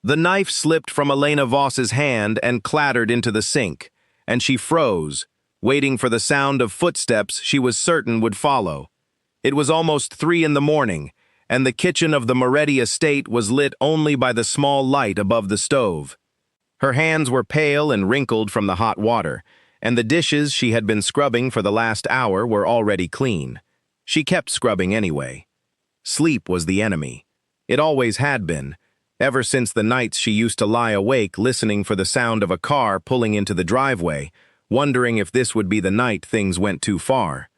The knife slipped from Elena Voss's hand and clattered into the sink, and she froze, waiting for the sound of footsteps she was certain would follow. It was almost 3 in the morning, and the kitchen of the Moretti estate was lit only by the small light above the stove. Her hands were pale and wrinkled from the hot water, and the dishes she had been scrubbing for the last hour were already clean. She kept scrubbing anyway. Sleep was the enemy. It always had been, ever since the nights she used to lie awake listening for the sound of a car pulling into the driveway, wondering if this would be the night things went too far.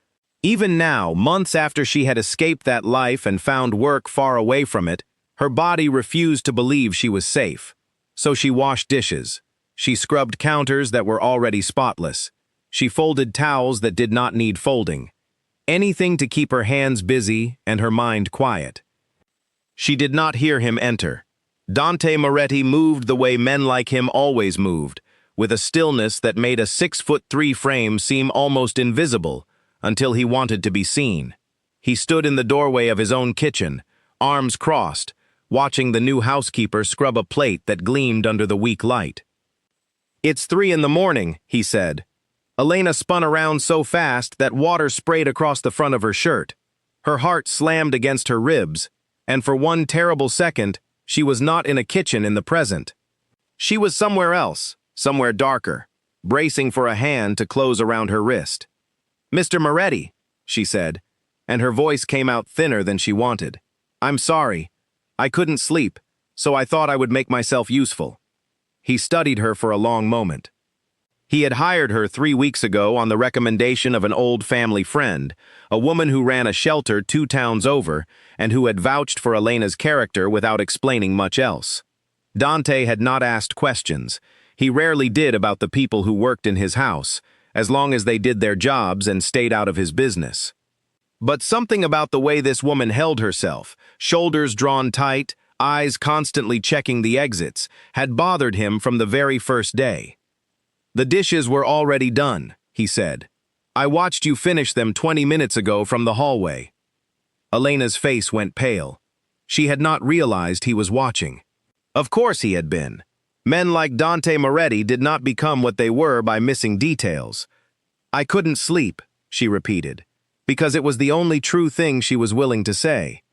Even now, months after she had escaped that life and found work far away from it, her body refused to believe she was safe. So she washed dishes. She scrubbed counters that were already spotless. She folded towels that did not need folding. Anything to keep her hands busy and her mind quiet. She did not hear him enter. Dante Moretti moved the way men like him always moved, with a stillness that made a 6'3" frame seem almost invisible, until he wanted to be seen. He stood in the doorway of his own kitchen, arms crossed, watching the new housekeeper scrub a plate that gleamed under the weak light. "It's 3 in the morning," he said. Elena spun around so fast that water sprayed across the front of her shirt. Her heart slammed against her ribs, and for one terrible second, she was not in a kitchen in the present. She was somewhere else, somewhere darker, bracing for a hand to close around her wrist. "Mr. Moretti," she said, and her voice came out thinner than she wanted. "I'm sorry. I couldn't sleep, so I thought I would make myself useful." He studied her for a long moment. He had hired her 3 weeks ago on the recommendation of an old family friend, a woman who ran a shelter 2 towns over and who had vouched for Elena's character without explaining much else. Dante had not asked questions. He rarely did about the people who worked in his house, as long as they did their jobs and stayed out of his business. But something about the way this woman held herself, shoulders drawn tight, eyes constantly checking the exits, had bothered him from the very first day. "The dishes were already done," he said. "I watched you finish them 20 minutes ago from the hallway." Elena's face went pale. She had not realized he was watching. Of course he had been. Men like Dante Moretti did not become what they were by missing details. "I couldn't sleep," she repeated, because it was the only true thing she was willing to say.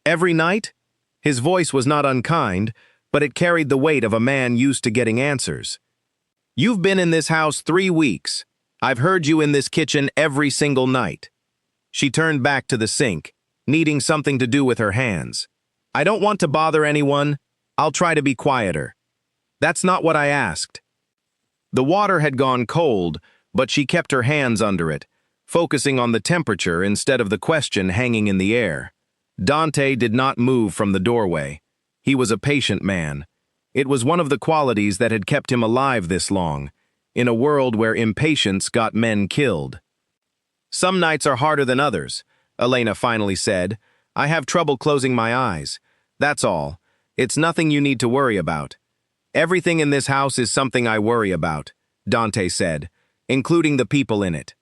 "Every night?" His voice was not unkind, but it carried the weight of a man used to getting answers. "You've been in this house 3 weeks. I've heard you in this kitchen every single night." She turned back to the sink, needing something to do with her hands. "I don't want to bother anyone. I'll try to be quieter." "That's not what I asked." The water had gone cold, but she kept her hands under it, focusing on the temperature instead of the question hanging in the air. Dante did not move from the doorway. He was a patient man. It was one of the qualities that had kept him alive this long, in a world where impatience got men killed. "Some nights are harder than others," Elena finally said. "I have trouble closing my eyes. That's all. It's nothing you need to worry about." "Everything in this house is something I worry about," Dante said, "including the people in it."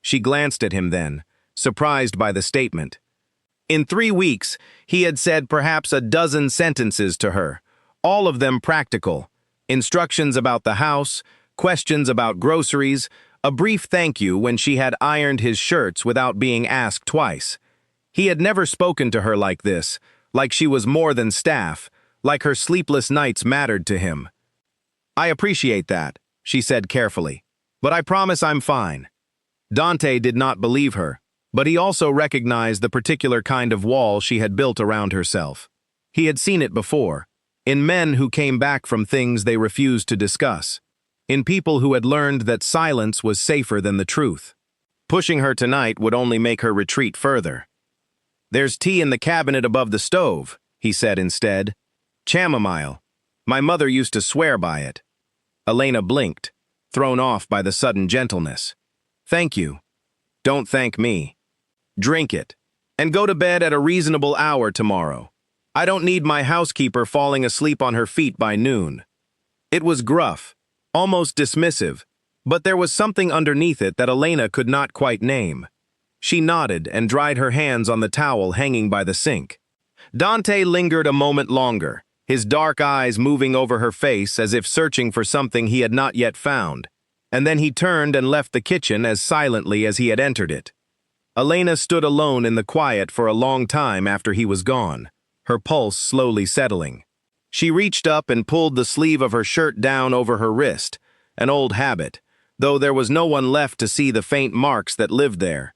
She glanced at him then, surprised by the statement. In 3 weeks, he had said perhaps a dozen sentences to her, all of them practical. Instructions about the house, questions about groceries, a brief thank you when she had ironed his shirts without being asked twice. He had never spoken to her like this, like she was more than staff, like her sleepless nights mattered to him. "I appreciate that," she said carefully, "but I promise I'm fine." Dante did not believe her, but he also recognized the particular kind of wall she had built around herself. He had seen it before, in men who came back from things they refused to discuss, in people who had learned that silence was safer than the truth. Pushing her tonight would only make her retreat further. "There's tea in the cabinet above the stove," he said instead. "Chamomile. My mother used to swear by it." Elena blinked, thrown off by the sudden gentleness. "Thank you." "Don't thank me. Drink it, and go to bed at a reasonable hour tomorrow. I don't need my housekeeper falling asleep on her feet by noon." It was gruff, almost dismissive, but there was something underneath it that Elena could not quite name. She nodded and dried her hands on the towel hanging by the sink. Dante lingered a moment longer, his dark eyes moving over her face as if searching for something he had not yet found. And then he turned and left the kitchen as silently as he had entered it. Elena stood alone in the quiet for a long time after he was gone, her pulse slowly settling. She reached up and pulled the sleeve of her shirt down over her wrist, an old habit, though there was no one left to see the faint marks that lived there.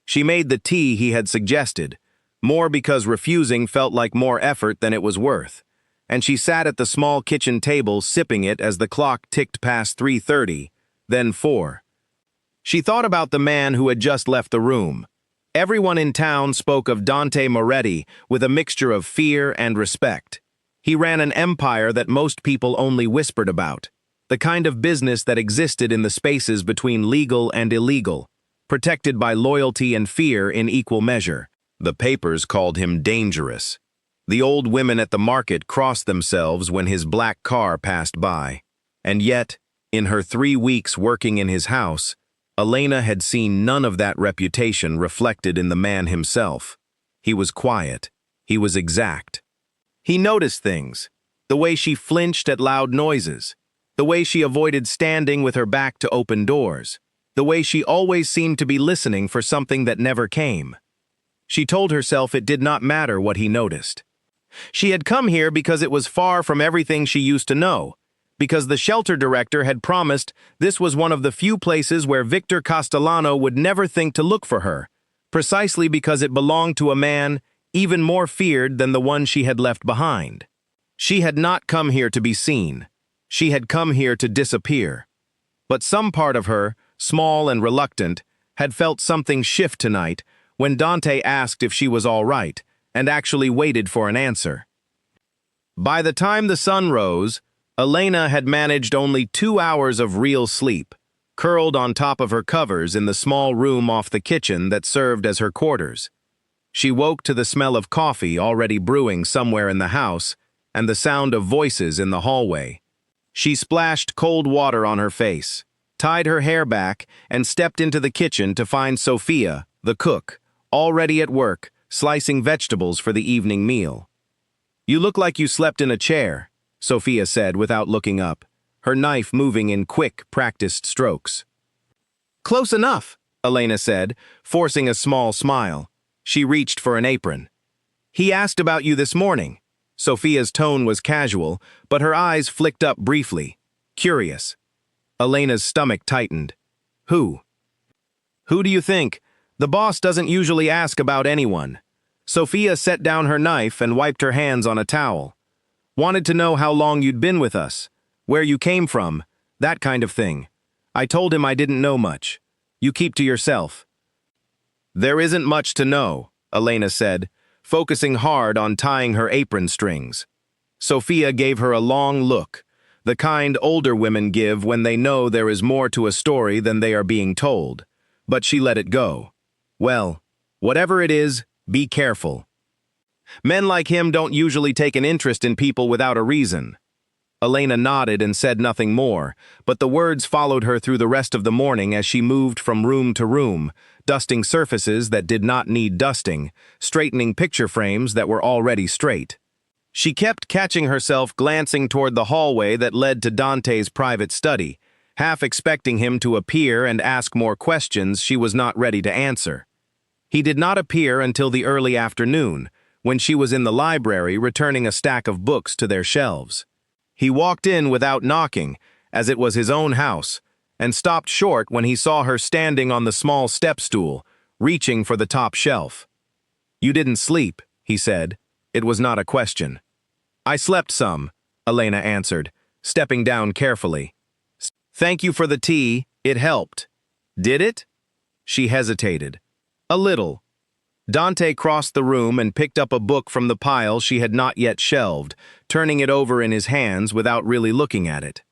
She made the tea he had suggested, more because refusing felt like more effort than it was worth, and she sat at the small kitchen table sipping it as the clock ticked past 3:30, then 4. She thought about the man who had just left the room. Everyone in town spoke of Dante Moretti with a mixture of fear and respect. He ran an empire that most people only whispered about, the kind of business that existed in the spaces between legal and illegal, protected by loyalty and fear in equal measure. The papers called him dangerous. The old women at the market crossed themselves when his black car passed by. And yet, in her 3 weeks working in his house, Elena had seen none of that reputation reflected in the man himself. He was quiet. He was exact. He noticed things, the way she flinched at loud noises, the way she avoided standing with her back to open doors, the way she always seemed to be listening for something that never came. She told herself it did not matter what he noticed. She had come here because it was far from everything she used to know, because the shelter director had promised this was one of the few places where Victor Castellano would never think to look for her, precisely because it belonged to a man even more feared than the one she had left behind. She had not come here to be seen. She had come here to disappear. But some part of her, small and reluctant, had felt something shift tonight when Dante asked if she was all right, and actually waited for an answer. By the time the sun rose, Elena had managed only 2 hours of real sleep, curled on top of her covers in the small room off the kitchen that served as her quarters. She woke to the smell of coffee already brewing somewhere in the house and the sound of voices in the hallway. She splashed cold water on her face, tied her hair back, and stepped into the kitchen to find Sophia, the cook, already at work, slicing vegetables for the evening meal. "You look like you slept in a chair," Sophia said without looking up, her knife moving in quick, practiced strokes. "Close enough," Elena said, forcing a small smile. She reached for an apron. "He asked about you this morning." Sophia's tone was casual, but her eyes flicked up briefly. Curious. Elena's stomach tightened. "Who?" "Who do you think? The boss doesn't usually ask about anyone." Sophia set down her knife and wiped her hands on a towel. "Wanted to know how long you'd been with us, where you came from, that kind of thing. I told him I didn't know much. You keep to yourself." "There isn't much to know," Elena said, focusing hard on tying her apron strings. Sophia gave her a long look, the kind older women give when they know there is more to a story than they are being told, but she let it go. "Well, whatever it is, be careful. Men like him don't usually take an interest in people without a reason." Elena nodded and said nothing more, but the words followed her through the rest of the morning as she moved from room to room, dusting surfaces that did not need dusting, straightening picture frames that were already straight. She kept catching herself glancing toward the hallway that led to Dante's private study, half expecting him to appear and ask more questions she was not ready to answer. He did not appear until the early afternoon, when she was in the library returning a stack of books to their shelves. He walked in without knocking, as it was his own house, and stopped short when he saw her standing on the small step stool, reaching for the top shelf. "You didn't sleep," he said. It was not a question. "I slept some," Elena answered, stepping down carefully. "Thank you for the tea, it helped." "Did it?" She hesitated. "A little." Dante crossed the room and picked up a book from the pile she had not yet shelved, turning it over in his hands without really looking at it.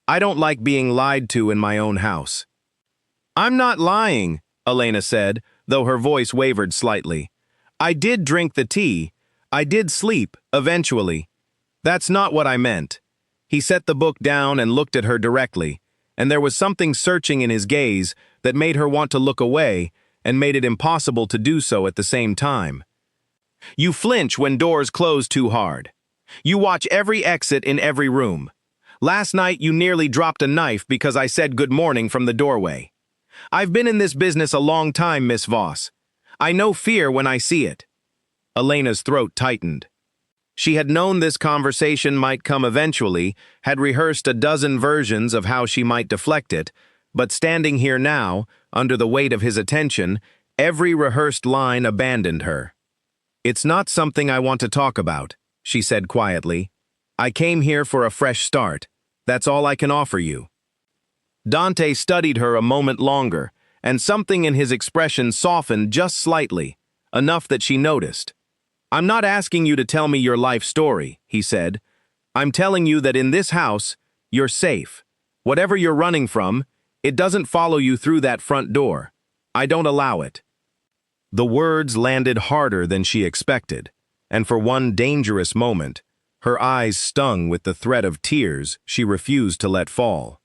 "I don't like being lied to in my own house." "I'm not lying," Elena said, though her voice wavered slightly. "I did drink the tea. I did sleep, eventually. That's not what I meant." He set the book down and looked at her directly, and there was something searching in his gaze that made her want to look away and made it impossible to do so at the same time. "You flinch when doors close too hard." You watch every exit in every room. Last night you nearly dropped a knife because I said good morning from the doorway. I've been in this business a long time, Miss Voss. I know fear when I see it." Elena's throat tightened. She had known this conversation might come eventually, had rehearsed a dozen versions of how she might deflect it, but standing here now, under the weight of his attention, every rehearsed line abandoned her. "It's not something I want to talk about," she said quietly. "I came here for a fresh start. That's all I can offer you." Dante studied her a moment longer, and something in his expression softened just slightly, enough that she noticed. "I'm not asking you to tell me your life story," he said. "I'm telling you that in this house, you're safe. Whatever you're running from, it doesn't follow you through that front door. I don't allow it." The words landed harder than she expected, and for one dangerous moment, her eyes stung with the threat of tears she refused to let fall.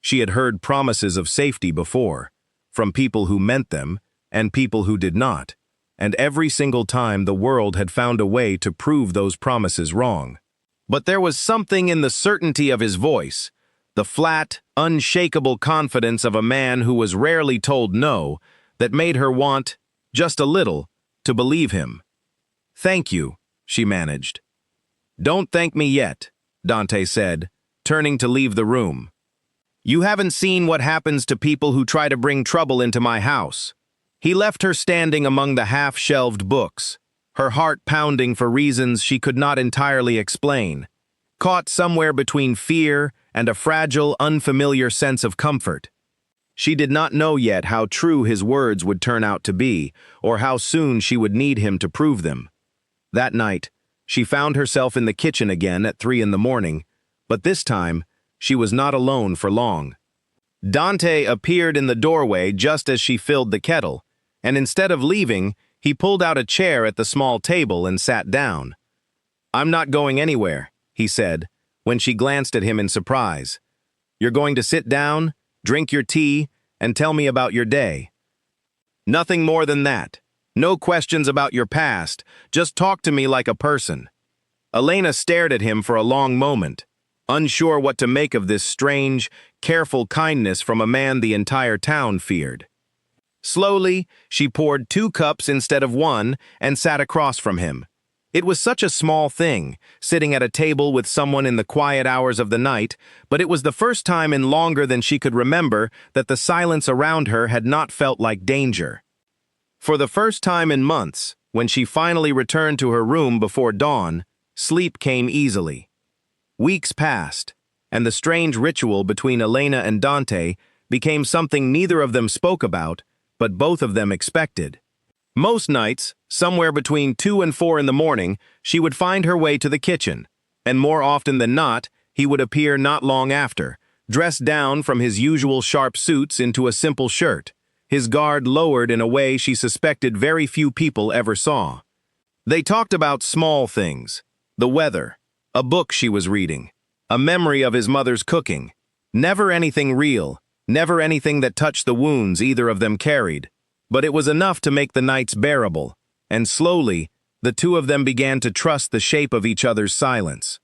She had heard promises of safety before, from people who meant them and people who did not, and every single time the world had found a way to prove those promises wrong. But there was something in the certainty of his voice, the flat, unshakable confidence of a man who was rarely told no, that made her want, just a little, to believe him. "Thank you," she managed. "Don't thank me yet," Dante said, turning to leave the room. "You haven't seen what happens to people who try to bring trouble into my house." He left her standing among the half-shelved books, her heart pounding for reasons she could not entirely explain, caught somewhere between fear and a fragile, unfamiliar sense of comfort. She did not know yet how true his words would turn out to be, or how soon she would need him to prove them. That night, she found herself in the kitchen again at 3 in the morning, but this time, she was not alone for long. Dante appeared in the doorway just as she filled the kettle, and instead of leaving, he pulled out a chair at the small table and sat down. "I'm not going anywhere," he said, when she glanced at him in surprise. "You're going to sit down, drink your tea, and tell me about your day. Nothing more than that. No questions about your past, just talk to me like a person." Elena stared at him for a long moment, unsure what to make of this strange, careful kindness from a man the entire town feared. Slowly, she poured 2 cups instead of 1 and sat across from him. It was such a small thing, sitting at a table with someone in the quiet hours of the night, but it was the first time in longer than she could remember that the silence around her had not felt like danger. For the first time in months, when she finally returned to her room before dawn, sleep came easily. Weeks passed, and the strange ritual between Elena and Dante became something neither of them spoke about, but both of them expected. Most nights, somewhere between 2 and 4 in the morning, she would find her way to the kitchen, and more often than not, he would appear not long after, dressed down from his usual sharp suits into a simple shirt, his guard lowered in a way she suspected very few people ever saw. They talked about small things, the weather, a book she was reading, a memory of his mother's cooking. Never anything real, never anything that touched the wounds either of them carried, but it was enough to make the nights bearable, and slowly, the two of them began to trust the shape of each other's silence.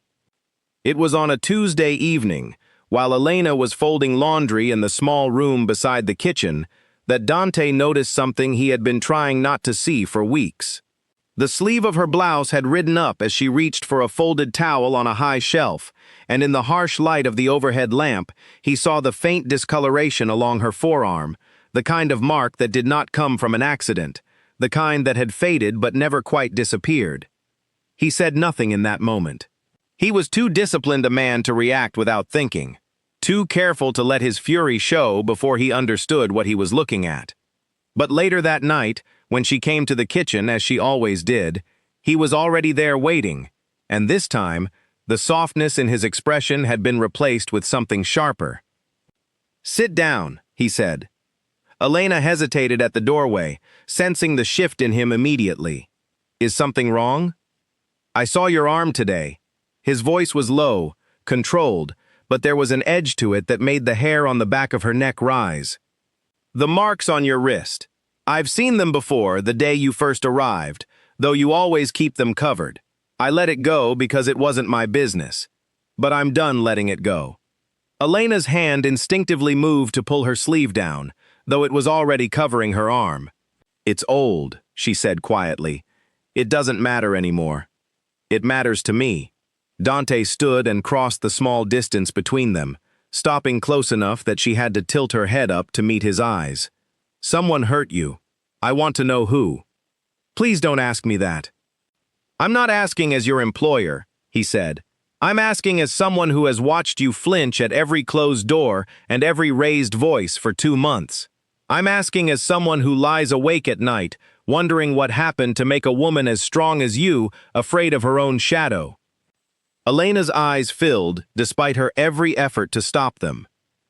It was on a Tuesday evening, while Elena was folding laundry in the small room beside the kitchen, that Dante noticed something he had been trying not to see for weeks. The sleeve of her blouse had ridden up as she reached for a folded towel on a high shelf, and in the harsh light of the overhead lamp, he saw the faint discoloration along her forearm, the kind of mark that did not come from an accident, the kind that had faded but never quite disappeared. He said nothing in that moment. He was too disciplined a man to react without thinking, too careful to let his fury show before he understood what he was looking at. But later that night, when she came to the kitchen as she always did, he was already there waiting, and this time, the softness in his expression had been replaced with something sharper. "Sit down," he said. Elena hesitated at the doorway, sensing the shift in him immediately. "Is something wrong?" "I saw your arm today." His voice was low, controlled, but there was an edge to it that made the hair on the back of her neck rise. "The marks on your wrist. I've seen them before, the day you first arrived, though you always keep them covered. I let it go because it wasn't my business. But I'm done letting it go. Elena's hand instinctively moved to pull her sleeve down, though it was already covering her arm. It's old, she said quietly. It doesn't matter anymore. It matters to me. Dante stood and crossed the small distance between them, stopping close enough that she had to tilt her head up to meet his eyes. Someone hurt you. I want to know who. Please don't ask me that. I'm not asking as your employer, he said. I'm asking as someone who has watched you flinch at every closed door and every raised voice for 2 months. I'm asking as someone who lies awake at night, wondering what happened to make a woman as strong as you afraid of her own shadow. Elena's eyes filled, despite her every effort to stop them.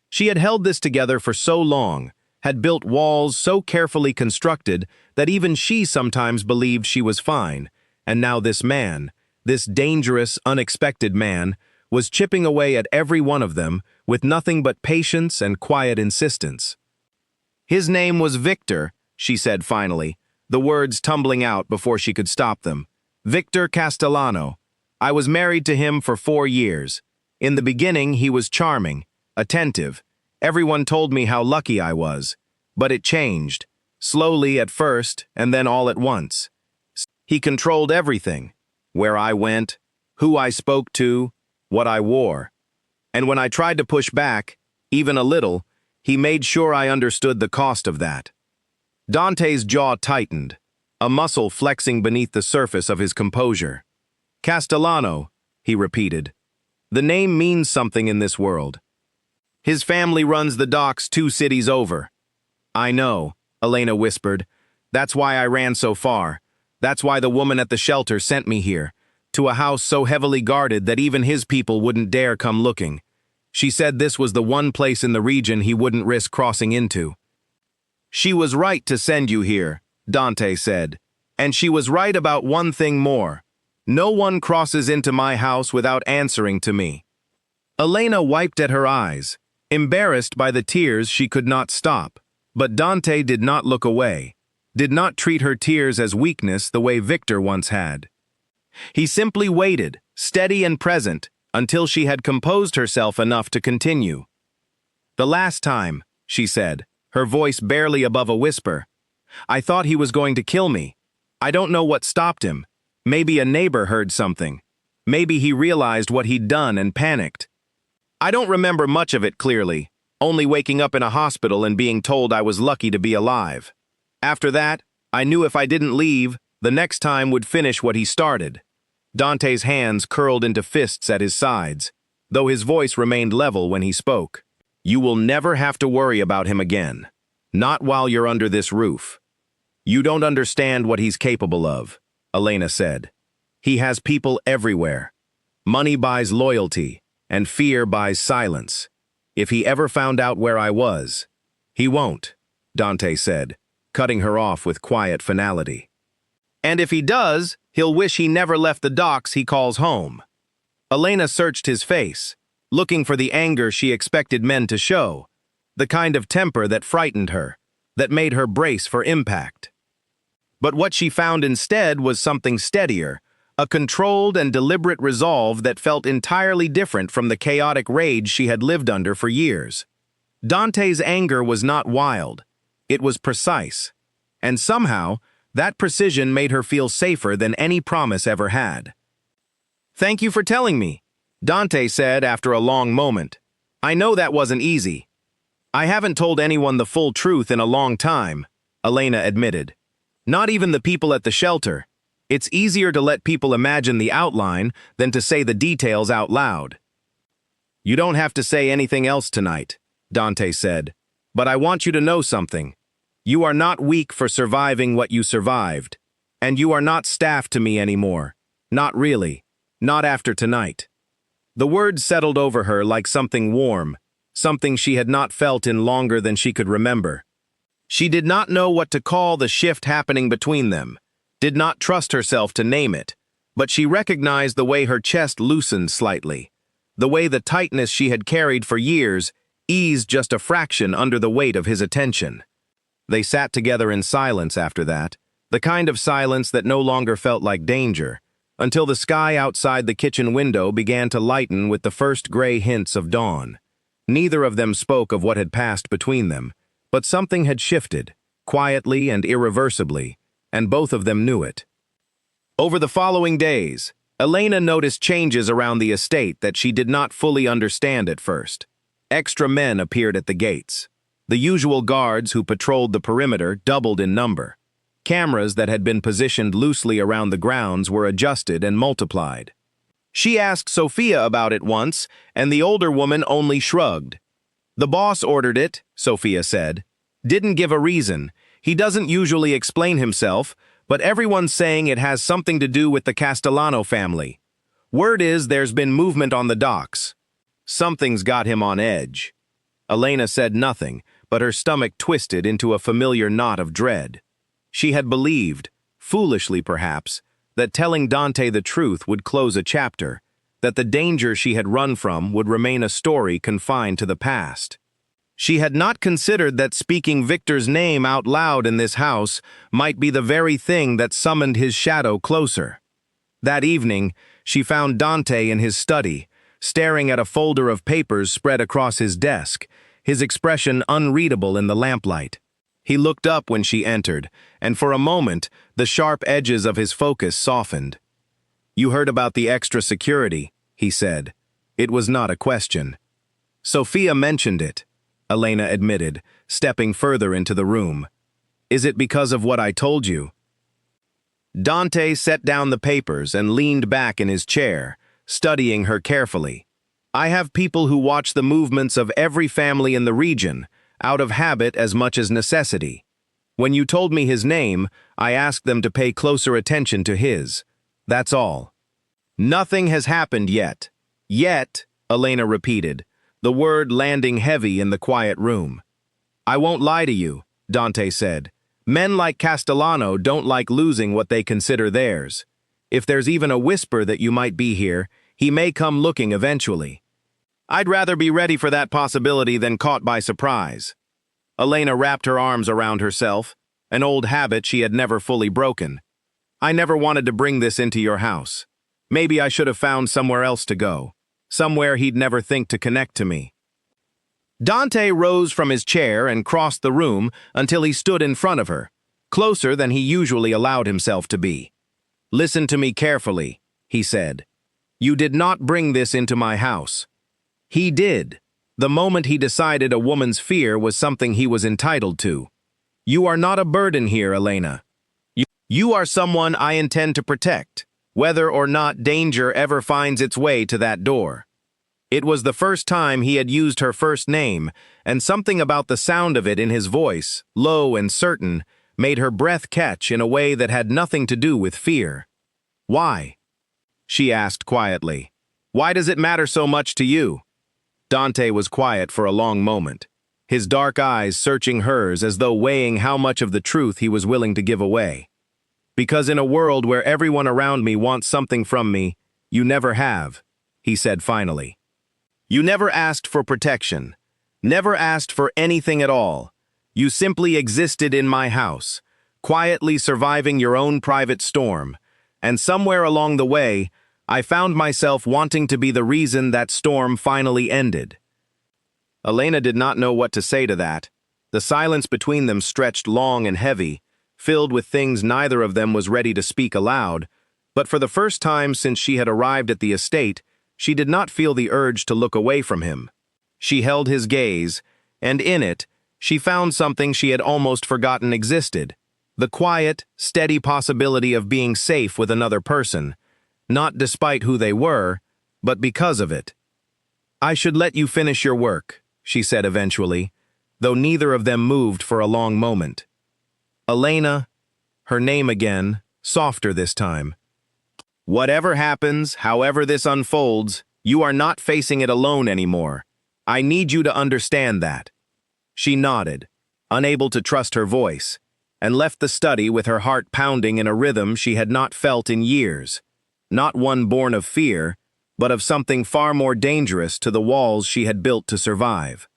She had held this together for so long, had built walls so carefully constructed that even she sometimes believed she was fine, and now this man, this dangerous, unexpected man, was chipping away at every one of them with nothing but patience and quiet insistence. His name was Victor, she said finally, the words tumbling out before she could stop them. Victor Castellano. I was married to him for 4 years. In the beginning, he was charming, attentive. Everyone told me how lucky I was. But it changed, slowly at first and then all at once. He controlled everything. Where I went, who I spoke to, what I wore. And when I tried to push back, even a little, he made sure I understood the cost of that. Dante's jaw tightened, a muscle flexing beneath the surface of his composure. Castellano, he repeated. The name means something in this world. His family runs the docks 2 cities over. I know, Elena whispered. That's why I ran so far. That's why the woman at the shelter sent me here, to a house so heavily guarded that even his people wouldn't dare come looking. She said this was the one place in the region he wouldn't risk crossing into. She was right to send you here, Dante said. And she was right about one thing more. No one crosses into my house without answering to me. Elena wiped at her eyes, embarrassed by the tears she could not stop. But Dante did not look away, did not treat her tears as weakness the way Victor once had. He simply waited, steady and present, until she had composed herself enough to continue. The last time, she said, her voice barely above a whisper, I thought he was going to kill me. I don't know what stopped him. Maybe a neighbor heard something. Maybe he realized what he'd done and panicked. I don't remember much of it clearly, only waking up in a hospital and being told I was lucky to be alive. After that, I knew if I didn't leave, the next time would finish what he started. Dante's hands curled into fists at his sides, though his voice remained level when he spoke. You will never have to worry about him again. Not while you're under this roof. You don't understand what he's capable of, Elena said. He has people everywhere. Money buys loyalty, and fear buys silence. If he ever found out where I was, he won't, Dante said, cutting her off with quiet finality. And if he does, he'll wish he never left the docks he calls home. Elena searched his face, looking for the anger she expected men to show, the kind of temper that frightened her, that made her brace for impact. But what she found instead was something steadier, a controlled and deliberate resolve that felt entirely different from the chaotic rage she had lived under for years. Dante's anger was not wild. It was precise. And somehow, that precision made her feel safer than any promise ever had. Thank you for telling me, Dante said after a long moment. I know that wasn't easy. I haven't told anyone the full truth in a long time, Elena admitted. Not even the people at the shelter. It's easier to let people imagine the outline than to say the details out loud. You don't have to say anything else tonight, Dante said, but I want you to know something. You are not weak for surviving what you survived, and you are not staff to me anymore. Not really. Not after tonight. The words settled over her like something warm, something she had not felt in longer than she could remember. She did not know what to call the shift happening between them, did not trust herself to name it, but she recognized the way her chest loosened slightly, the way the tightness she had carried for years eased just a fraction under the weight of his attention. They sat together in silence after that, the kind of silence that no longer felt like danger, until the sky outside the kitchen window began to lighten with the first gray hints of dawn. Neither of them spoke of what had passed between them, but something had shifted, quietly and irreversibly, and both of them knew it. Over the following days, Elena noticed changes around the estate that she did not fully understand at first. Extra men appeared at the gates. The usual guards who patrolled the perimeter doubled in number. Cameras that had been positioned loosely around the grounds were adjusted and multiplied. She asked Sophia about it once, and the older woman only shrugged. "The boss ordered it," Sophia said. "Didn't give a reason. He doesn't usually explain himself, but everyone's saying it has something to do with the Castellano family. Word is there's been movement on the docks. Something's got him on edge." Elena said nothing, but her stomach twisted into a familiar knot of dread. She had believed, foolishly perhaps, that telling Dante the truth would close a chapter, that the danger she had run from would remain a story confined to the past. She had not considered that speaking Victor's name out loud in this house might be the very thing that summoned his shadow closer. That evening, she found Dante in his study, staring at a folder of papers spread across his desk, his expression unreadable in the lamplight. He looked up when she entered, and for a moment, the sharp edges of his focus softened. "You heard about the extra security," he said. It was not a question. "Sophia mentioned it," Elena admitted, stepping further into the room. "Is it because of what I told you?" Dante set down the papers and leaned back in his chair, studying her carefully. "I have people who watch the movements of every family in the region, out of habit as much as necessity. When you told me his name, I asked them to pay closer attention to his. That's all." "Nothing has happened yet." "Yet," Elena repeated, the word landing heavy in the quiet room. "I won't lie to you," Dante said. "Men like Castellano don't like losing what they consider theirs. If there's even a whisper that you might be here, he may come looking eventually. I'd rather be ready for that possibility than caught by surprise." Elena wrapped her arms around herself, an old habit she had never fully broken. "I never wanted to bring this into your house. Maybe I should have found somewhere else to go, somewhere he'd never think to connect to me." Dante rose from his chair and crossed the room until he stood in front of her, closer than he usually allowed himself to be. "Listen to me carefully," he said. "You did not bring this into my house. He did, the moment he decided a woman's fear was something he was entitled to. You are not a burden here, Elena. You are someone I intend to protect, whether or not danger ever finds its way to that door." It was the first time he had used her first name, and something about the sound of it in his voice, low and certain, made her breath catch in a way that had nothing to do with fear. "Why?" she asked quietly. "Why does it matter so much to you?" Dante was quiet for a long moment, his dark eyes searching hers as though weighing how much of the truth he was willing to give away. "Because in a world where everyone around me wants something from me, you never have," he said finally. "You never asked for protection, never asked for anything at all. You simply existed in my house, quietly surviving your own private storm, and somewhere along the way, I found myself wanting to be the reason that storm finally ended." Elena did not know what to say to that. The silence between them stretched long and heavy, filled with things neither of them was ready to speak aloud, but for the first time since she had arrived at the estate, she did not feel the urge to look away from him. She held his gaze, and in it, she found something she had almost forgotten existed, the quiet, steady possibility of being safe with another person, not despite who they were, but because of it. "I should let you finish your work," she said eventually, though neither of them moved for a long moment. "Elena," her name again, softer this time. "Whatever happens, however this unfolds, you are not facing it alone anymore. I need you to understand that." She nodded, unable to trust her voice, and left the study with her heart pounding in a rhythm she had not felt in years. Not one born of fear, but of something far more dangerous to the walls she had built to survive.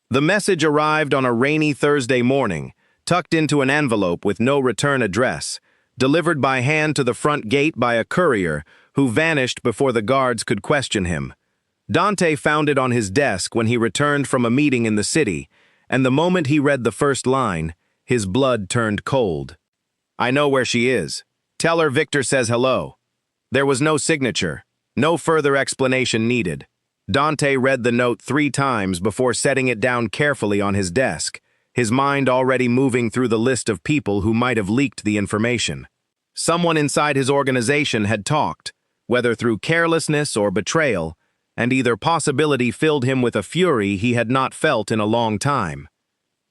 The message arrived on a rainy Thursday morning, tucked into an envelope with no return address, delivered by hand to the front gate by a courier who vanished before the guards could question him. Dante found it on his desk when he returned from a meeting in the city, and the moment he read the first line, his blood turned cold. "I know where she is. Tell her Victor says hello." There was no signature, no further explanation needed. Dante read the note 3 times before setting it down carefully on his desk, his mind already moving through the list of people who might have leaked the information. Someone inside his organization had talked, whether through carelessness or betrayal, and either possibility filled him with a fury he had not felt in a long time.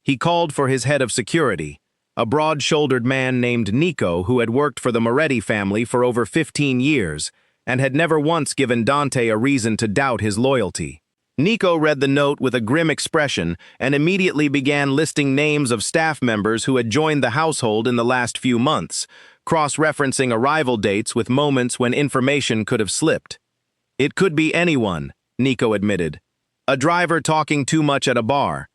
He called for his head of security, a broad-shouldered man named Nico who had worked for the Moretti family for over 15 years and had never once given Dante a reason to doubt his loyalty. Nico read the note with a grim expression and immediately began listing names of staff members who had joined the household in the last few months, cross-referencing arrival dates with moments when information could have slipped. "It could be anyone," Nico admitted. "A driver talking too much at a bar.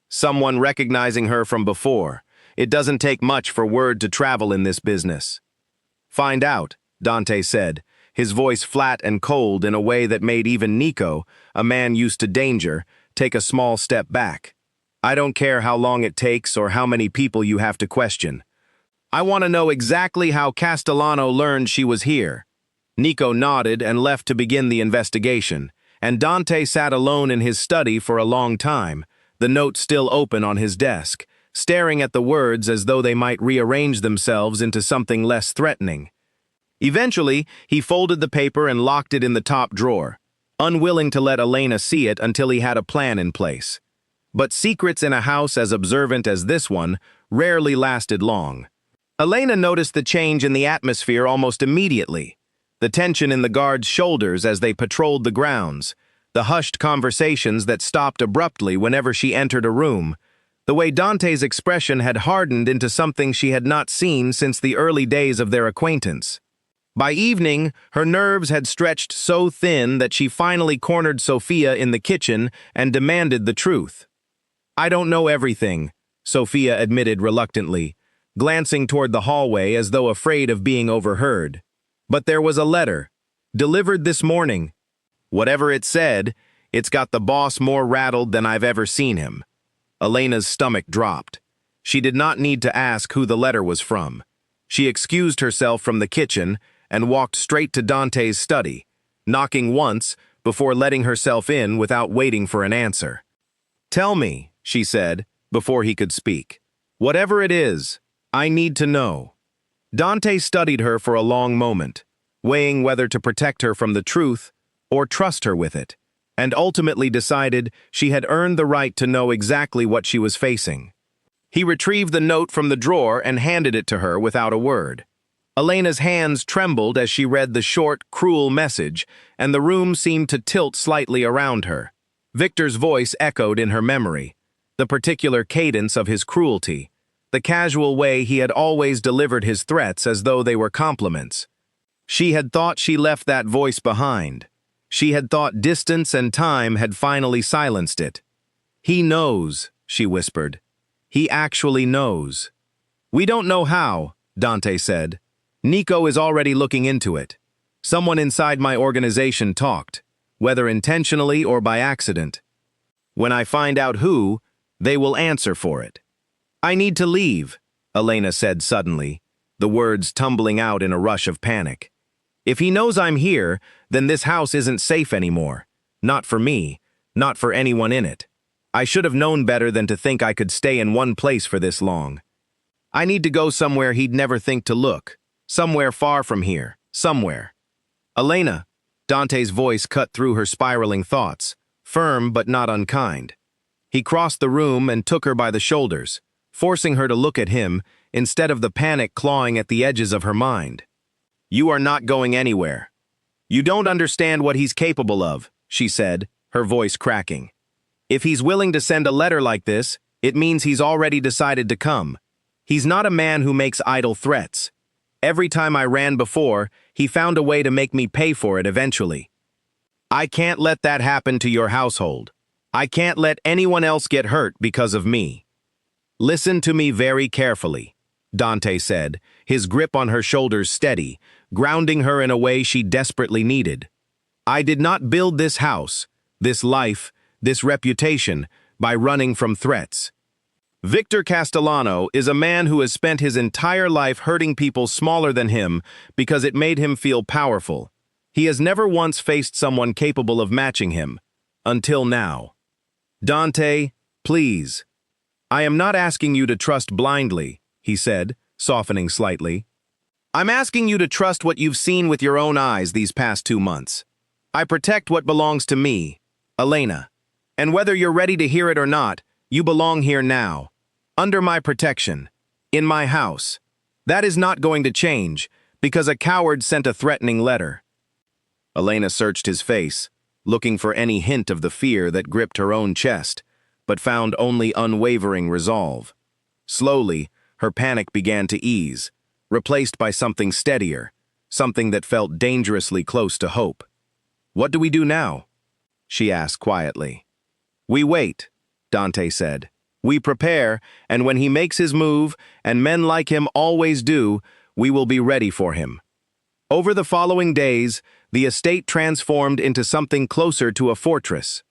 Someone recognizing her from before. It doesn't take much for word to travel in this business." "Find out," Dante said, his voice flat and cold in a way that made even Nico, a man used to danger, take a small step back. "I don't care how long it takes or how many people you have to question. I want to know exactly how Castellano learned she was here." Nico nodded and left to begin the investigation, and Dante sat alone in his study for a long time, the note still open on his desk, staring at the words as though they might rearrange themselves into something less threatening. Eventually, he folded the paper and locked it in the top drawer, unwilling to let Elena see it until he had a plan in place. But secrets in a house as observant as this one rarely lasted long. Elena noticed the change in the atmosphere almost immediately. The tension in the guards' shoulders as they patrolled the grounds, the hushed conversations that stopped abruptly whenever she entered a room, the way Dante's expression had hardened into something she had not seen since the early days of their acquaintance. By evening, her nerves had stretched so thin that she finally cornered Sophia in the kitchen and demanded the truth. "I don't know everything," Sophia admitted reluctantly, glancing toward the hallway as though afraid of being overheard. "But there was a letter, delivered this morning. Whatever it said, it's got the boss more rattled than I've ever seen him." Elena's stomach dropped. She did not need to ask who the letter was from. She excused herself from the kitchen and walked straight to Dante's study, knocking once before letting herself in without waiting for an answer. "Tell me," she said, before he could speak. "Whatever it is, I need to know." Dante studied her for a long moment, weighing whether to protect her from the truth or trust her with it, and ultimately decided she had earned the right to know exactly what she was facing. He retrieved the note from the drawer and handed it to her without a word. Elena's hands trembled as she read the short, cruel message, and the room seemed to tilt slightly around her. Victor's voice echoed in her memory, the particular cadence of his cruelty, the casual way he had always delivered his threats as though they were compliments. She had thought she left that voice behind. She had thought distance and time had finally silenced it. "He knows," she whispered. "He actually knows." "We don't know how," Dante said. "Nico is already looking into it. Someone inside my organization talked, whether intentionally or by accident. When I find out who, they will answer for it." "I need to leave," Elena said suddenly, the words tumbling out in a rush of panic. "If he knows I'm here, then this house isn't safe anymore. Not for me, not for anyone in it. I should have known better than to think I could stay in one place for this long. I need to go somewhere he'd never think to look. Somewhere far from here, somewhere." "Elena," Dante's voice cut through her spiraling thoughts, firm but not unkind. He crossed the room and took her by the shoulders, forcing her to look at him instead of the panic clawing at the edges of her mind. "You are not going anywhere. You don't understand what he's capable of," she said, her voice cracking. "If he's willing to send a letter like this, it means he's already decided to come. He's not a man who makes idle threats. Every time I ran before, he found a way to make me pay for it eventually. I can't let that happen to your household. I can't let anyone else get hurt because of me. Listen to me very carefully. Dante said, his grip on her shoulders steady, grounding her in a way she desperately needed. "I did not build this house, this life, this reputation, by running from threats. Victor Castellano is a man who has spent his entire life hurting people smaller than him because it made him feel powerful. He has never once faced someone capable of matching him. Until now. Dante, please. I am not asking you to trust blindly," he said, softening slightly. "I'm asking you to trust what you've seen with your own eyes these past 2 months. I protect what belongs to me, Elena. And whether you're ready to hear it or not, you belong here now. Under my protection. In my house. That is not going to change, because a coward sent a threatening letter." Elena searched his face, looking for any hint of the fear that gripped her own chest, but found only unwavering resolve. Slowly, her panic began to ease, replaced by something steadier, something that felt dangerously close to hope. "What do we do now?" she asked quietly. "We wait," Dante said. "We prepare, and when he makes his move, and men like him always do, we will be ready for him." Over the following days, the estate transformed into something closer to a fortress.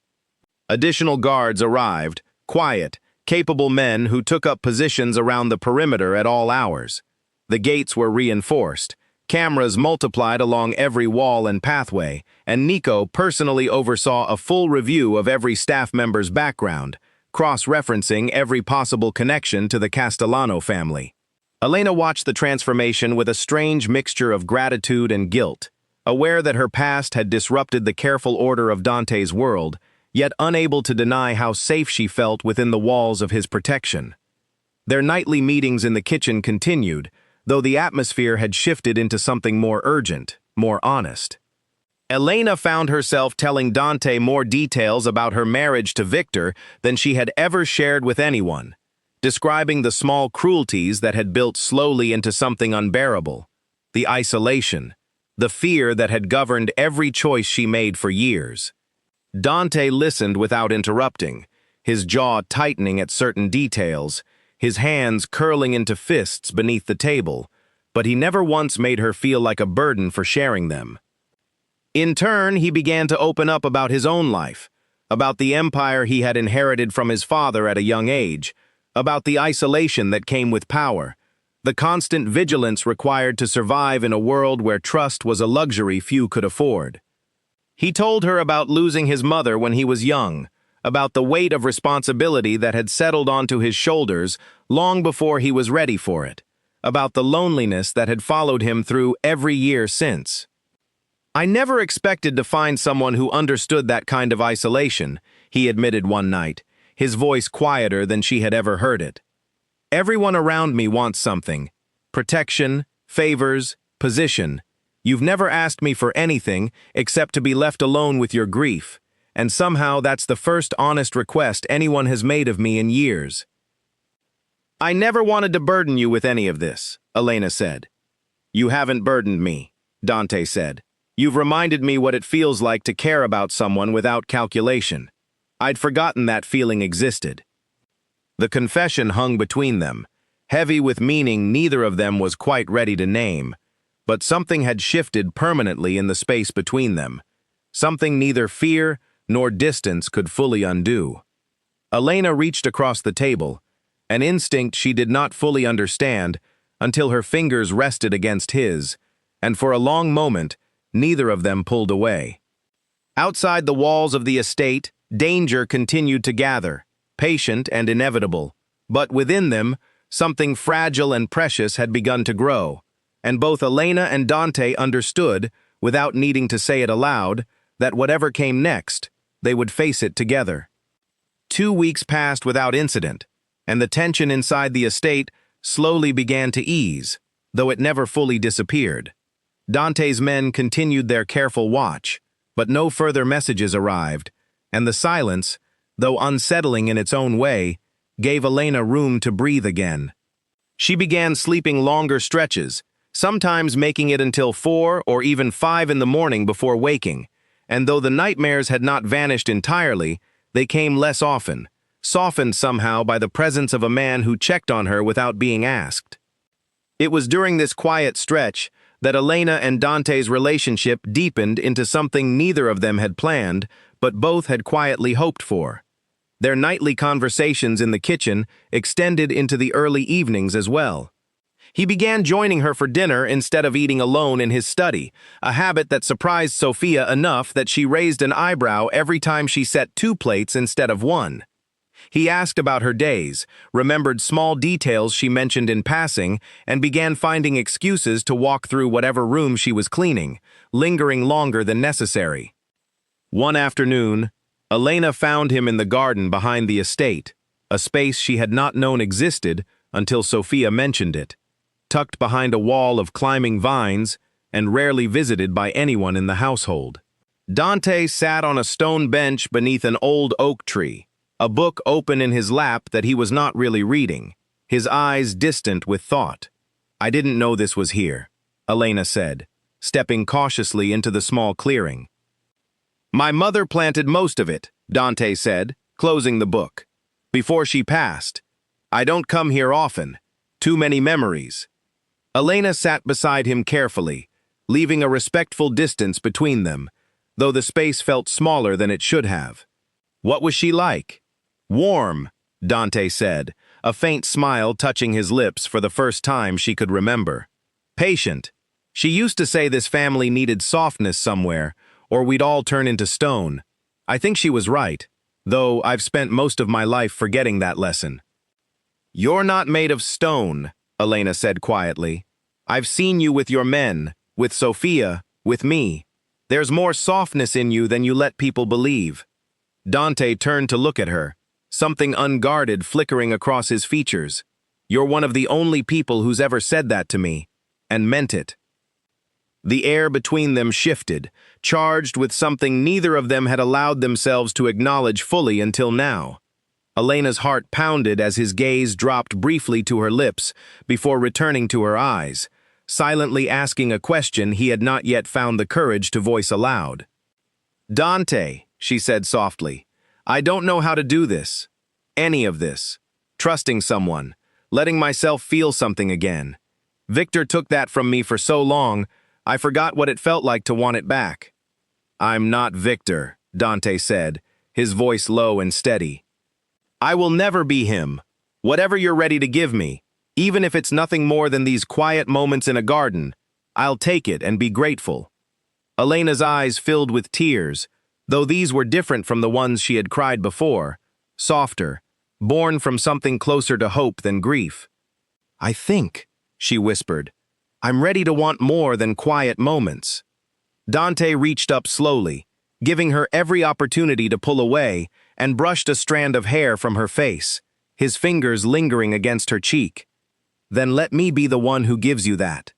Additional guards arrived, quiet, capable men who took up positions around the perimeter at all hours. The gates were reinforced, cameras multiplied along every wall and pathway, and Nico personally oversaw a full review of every staff member's background, cross-referencing every possible connection to the Castellano family. Elena watched the transformation with a strange mixture of gratitude and guilt, aware that her past had disrupted the careful order of Dante's world, yet unable to deny how safe she felt within the walls of his protection. Their nightly meetings in the kitchen continued, though the atmosphere had shifted into something more urgent, more honest. Elena found herself telling Dante more details about her marriage to Victor than she had ever shared with anyone, describing the small cruelties that had built slowly into something unbearable, the isolation, the fear that had governed every choice she made for years. Dante listened without interrupting, his jaw tightening at certain details, his hands curling into fists beneath the table, but he never once made her feel like a burden for sharing them. In turn, he began to open up about his own life, about the empire he had inherited from his father at a young age, about the isolation that came with power, the constant vigilance required to survive in a world where trust was a luxury few could afford. He told her about losing his mother when he was young, about the weight of responsibility that had settled onto his shoulders long before he was ready for it, about the loneliness that had followed him through every year since. "I never expected to find someone who understood that kind of isolation," he admitted one night, his voice quieter than she had ever heard it. "Everyone around me wants something. Protection, favors, position. You've never asked me for anything except to be left alone with your grief, and somehow that's the first honest request anyone has made of me in years." "I never wanted to burden you with any of this," Elena said. "You haven't burdened me," Dante said. "You've reminded me what it feels like to care about someone without calculation. I'd forgotten that feeling existed." The confession hung between them, heavy with meaning neither of them was quite ready to name, but something had shifted permanently in the space between them, something neither fear nor distance could fully undo. Elena reached across the table, an instinct she did not fully understand until her fingers rested against his, and for a long moment, neither of them pulled away. Outside the walls of the estate, danger continued to gather, patient and inevitable, but within them, something fragile and precious had begun to grow, and both Elena and Dante understood, without needing to say it aloud, that whatever came next, they would face it together. 2 weeks passed without incident, and the tension inside the estate slowly began to ease, though it never fully disappeared. Dante's men continued their careful watch, but no further messages arrived, and the silence, though unsettling in its own way, gave Elena room to breathe again. She began sleeping longer stretches, sometimes making it until 4 or even 5 in the morning before waking, and though the nightmares had not vanished entirely, they came less often, softened somehow by the presence of a man who checked on her without being asked. It was during this quiet stretch that Elena and Dante's relationship deepened into something neither of them had planned, but both had quietly hoped for. Their nightly conversations in the kitchen extended into the early evenings as well. He began joining her for dinner instead of eating alone in his study, a habit that surprised Sophia enough that she raised an eyebrow every time she set 2 plates instead of 1. He asked about her days, remembered small details she mentioned in passing, and began finding excuses to walk through whatever room she was cleaning, lingering longer than necessary. One afternoon, Elena found him in the garden behind the estate, a space she had not known existed until Sophia mentioned it, tucked behind a wall of climbing vines and rarely visited by anyone in the household. Dante sat on a stone bench beneath an old oak tree, a book open in his lap that he was not really reading, his eyes distant with thought. "I didn't know this was here," Elena said, stepping cautiously into the small clearing. "My mother planted most of it," Dante said, closing the book. "Before she passed. I don't come here often. Too many memories." Elena sat beside him carefully, leaving a respectful distance between them, though the space felt smaller than it should have. "What was she like?" "Warm," Dante said, a faint smile touching his lips for the first time she could remember. "Patient. She used to say this family needed softness somewhere, or we'd all turn into stone. I think she was right, though I've spent most of my life forgetting that lesson." "You're not made of stone," Elena said quietly. "I've seen you with your men, with Sophia, with me. There's more softness in you than you let people believe." Dante turned to look at her, something unguarded flickering across his features. "You're one of the only people who's ever said that to me, and meant it." The air between them shifted, charged with something neither of them had allowed themselves to acknowledge fully until now. Elena's heart pounded as his gaze dropped briefly to her lips before returning to her eyes, silently asking a question he had not yet found the courage to voice aloud. "Dante," she said softly, "I don't know how to do this. Any of this. Trusting someone, letting myself feel something again. Victor took that from me for so long, I forgot what it felt like to want it back." "I'm not Victor," Dante said, his voice low and steady. "I will never be him. Whatever you're ready to give me, even if it's nothing more than these quiet moments in a garden, I'll take it and be grateful." Elena's eyes filled with tears, though these were different from the ones she had cried before, softer, born from something closer to hope than grief. "I think," she whispered, "I'm ready to want more than quiet moments." Dante reached up slowly, giving her every opportunity to pull away, and brushed a strand of hair from her face, his fingers lingering against her cheek. "Then let me be the one who gives you that."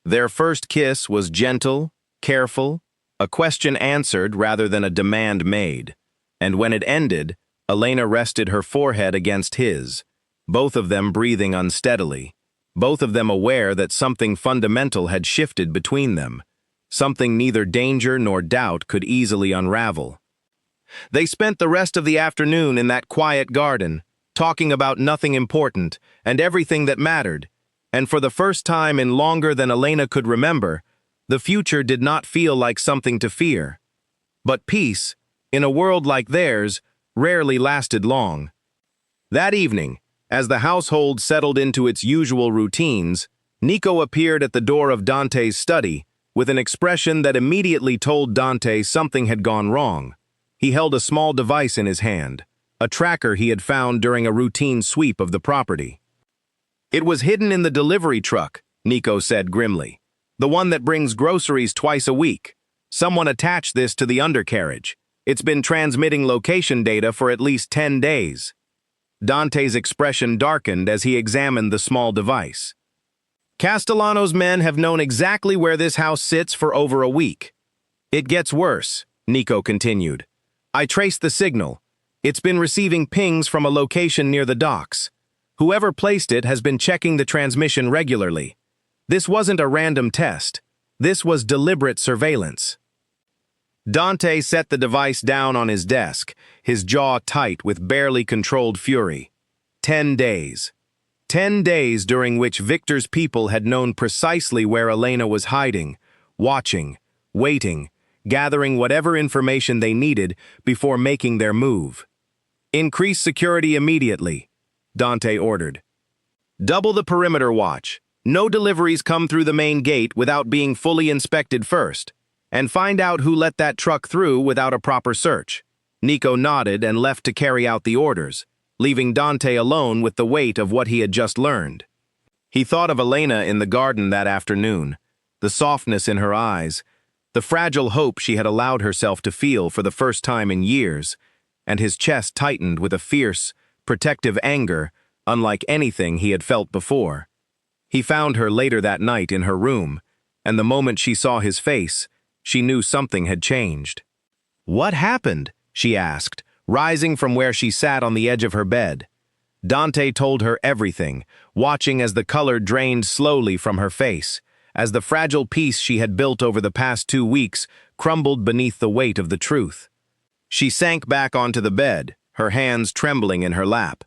Their first kiss was gentle, careful, a question answered rather than a demand made, and when it ended, Elena rested her forehead against his, both of them breathing unsteadily, both of them aware that something fundamental had shifted between them, something neither danger nor doubt could easily unravel. They spent the rest of the afternoon in that quiet garden, talking about nothing important and everything that mattered, and for the first time in longer than Elena could remember, the future did not feel like something to fear. But peace, in a world like theirs, rarely lasted long. That evening, as the household settled into its usual routines, Nico appeared at the door of Dante's study with an expression that immediately told Dante something had gone wrong. He held a small device in his hand, a tracker he had found during a routine sweep of the property. "It was hidden in the delivery truck," Nico said grimly. "The one that brings groceries twice a week. Someone attached this to the undercarriage. It's been transmitting location data for at least 10 days. Dante's expression darkened as he examined the small device. "Castellano's men have known exactly where this house sits for over a week. It gets worse," Nico continued. "I traced the signal. It's been receiving pings from a location near the docks. Whoever placed it has been checking the transmission regularly. This wasn't a random test. This was deliberate surveillance." Dante set the device down on his desk, his jaw tight with barely controlled fury. 10 days. 10 days during which Victor's people had known precisely where Elena was hiding, watching, waiting, gathering whatever information they needed before making their move. "Increase security immediately," Dante ordered. "Double the perimeter watch. No deliveries come through the main gate without being fully inspected first. And find out who let that truck through without a proper search." Nico nodded and left to carry out the orders, leaving Dante alone with the weight of what he had just learned. He thought of Elena in the garden that afternoon, the softness in her eyes, the fragile hope she had allowed herself to feel for the first time in years, and his chest tightened with a fierce, protective anger unlike anything he had felt before. He found her later that night in her room, and the moment she saw his face, she knew something had changed. "What happened?" she asked, rising from where she sat on the edge of her bed. Dante told her everything, watching as the color drained slowly from her face, as the fragile peace she had built over the past 2 weeks crumbled beneath the weight of the truth. She sank back onto the bed, her hands trembling in her lap.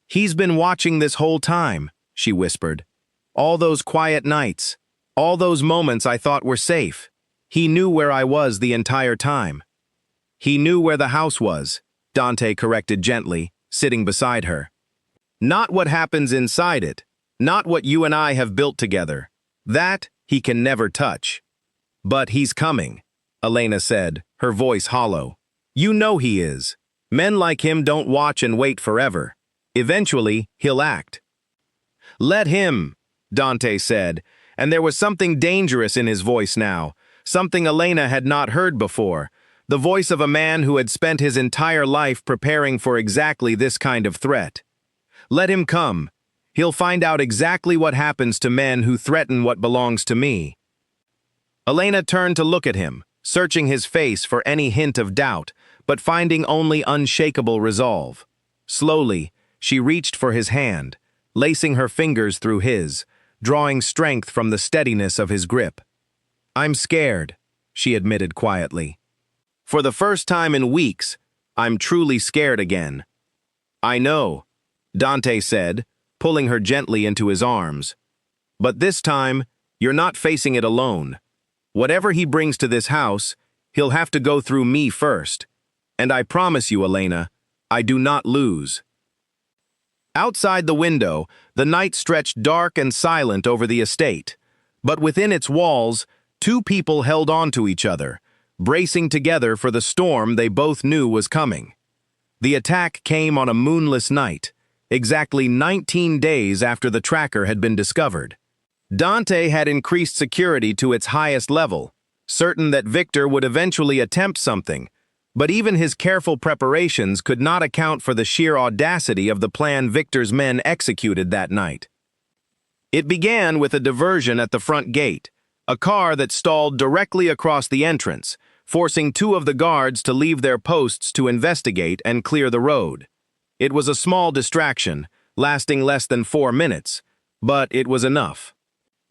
"He's been watching this whole time," she whispered. "All those quiet nights, all those moments I thought were safe. He knew where I was the entire time." "He knew where the house was," Dante corrected gently, sitting beside her. "Not what happens inside it, not what you and I have built together. That he can never touch." "But he's coming," Elena said, her voice hollow. "You know he is. Men like him don't watch and wait forever. Eventually, he'll act." "Let him," Dante said, and there was something dangerous in his voice now, something Elena had not heard before, the voice of a man who had spent his entire life preparing for exactly this kind of threat. "Let him come. He'll find out exactly what happens to men who threaten what belongs to me." Elena turned to look at him, searching his face for any hint of doubt, but finding only unshakable resolve. Slowly, she reached for his hand, lacing her fingers through his, drawing strength from the steadiness of his grip. "I'm scared," she admitted quietly. "For the first time in weeks, I'm truly scared again." "I know," Dante said, pulling her gently into his arms. "But this time, you're not facing it alone. Whatever he brings to this house, he'll have to go through me first. And I promise you, Elena, I do not lose." Outside the window, the night stretched dark and silent over the estate. But within its walls, 2 people held on to each other, bracing together for the storm they both knew was coming. The attack came on a moonless night, exactly 19 days after the tracker had been discovered. Dante had increased security to its highest level, certain that Victor would eventually attempt something, but even his careful preparations could not account for the sheer audacity of the plan Victor's men executed that night. It began with a diversion at the front gate, a car that stalled directly across the entrance, forcing 2 of the guards to leave their posts to investigate and clear the road. It was a small distraction, lasting less than 4 minutes, but it was enough.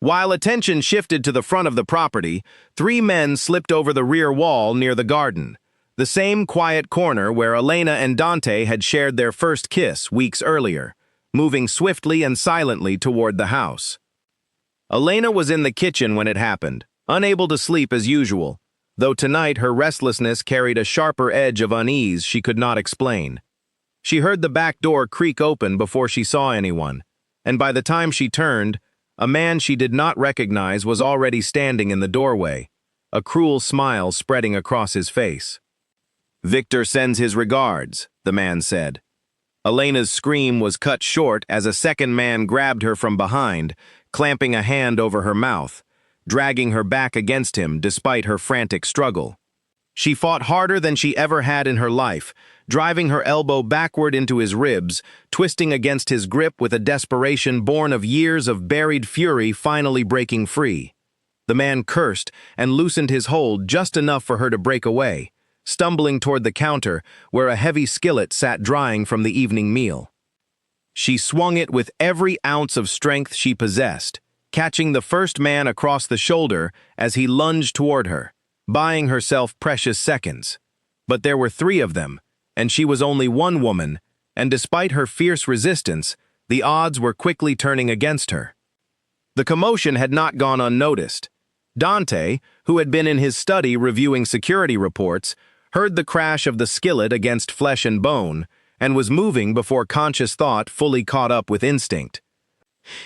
While attention shifted to the front of the property, 3 men slipped over the rear wall near the garden, the same quiet corner where Elena and Dante had shared their first kiss weeks earlier, moving swiftly and silently toward the house. Elena was in the kitchen when it happened, unable to sleep as usual, though tonight her restlessness carried a sharper edge of unease she could not explain. She heard the back door creak open before she saw anyone, and by the time she turned, a man she did not recognize was already standing in the doorway, a cruel smile spreading across his face. "Victor sends his regards," the man said. Elena's scream was cut short as a second man grabbed her from behind, clamping a hand over her mouth, dragging her back against him despite her frantic struggle. She fought harder than she ever had in her life, driving her elbow backward into his ribs, twisting against his grip with a desperation born of years of buried fury finally breaking free. The man cursed and loosened his hold just enough for her to break away, stumbling toward the counter where a heavy skillet sat drying from the evening meal. She swung it with every ounce of strength she possessed, catching the first man across the shoulder as he lunged toward her, buying herself precious seconds. But there were 3 of them, and she was only one woman, and despite her fierce resistance, The odds were quickly turning against her. The commotion had not gone unnoticed. Dante, who had been in his study reviewing security reports, heard the crash of the skillet against flesh and bone, and was moving before conscious thought fully caught up with instinct.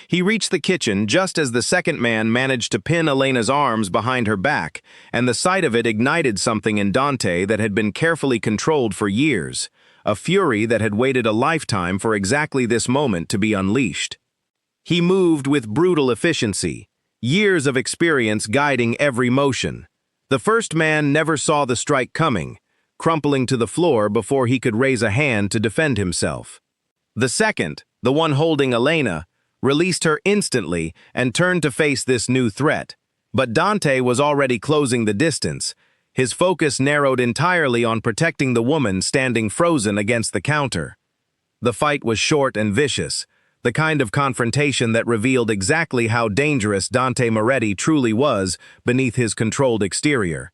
He reached the kitchen just as the second man managed to pin Elena's arms behind her back, and the sight of it ignited something in Dante that had been carefully controlled for years, a fury that had waited a lifetime for exactly this moment to be unleashed. He moved with brutal efficiency, years of experience guiding every motion. The first man never saw the strike coming, crumpling to the floor before he could raise a hand to defend himself. The second, the one holding Elena, released her instantly and turned to face this new threat. But Dante was already closing the distance. His focus narrowed entirely on protecting the woman standing frozen against the counter. The fight was short and vicious, the kind of confrontation that revealed exactly how dangerous Dante Moretti truly was beneath his controlled exterior.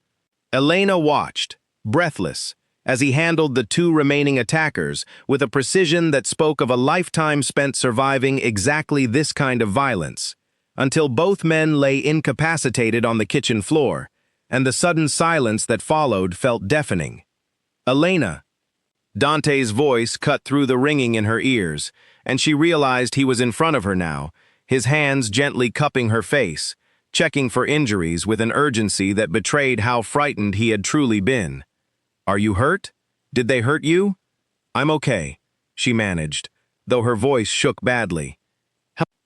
Elena watched, breathless, as he handled the two remaining attackers with a precision that spoke of a lifetime spent surviving exactly this kind of violence, until both men lay incapacitated on the kitchen floor, and the sudden silence that followed felt deafening. "Elena!" Dante's voice cut through the ringing in her ears, and she realized he was in front of her now, his hands gently cupping her face, checking for injuries with an urgency that betrayed how frightened he had truly been. "Are you hurt? Did they hurt you?" "I'm okay," she managed, though her voice shook badly.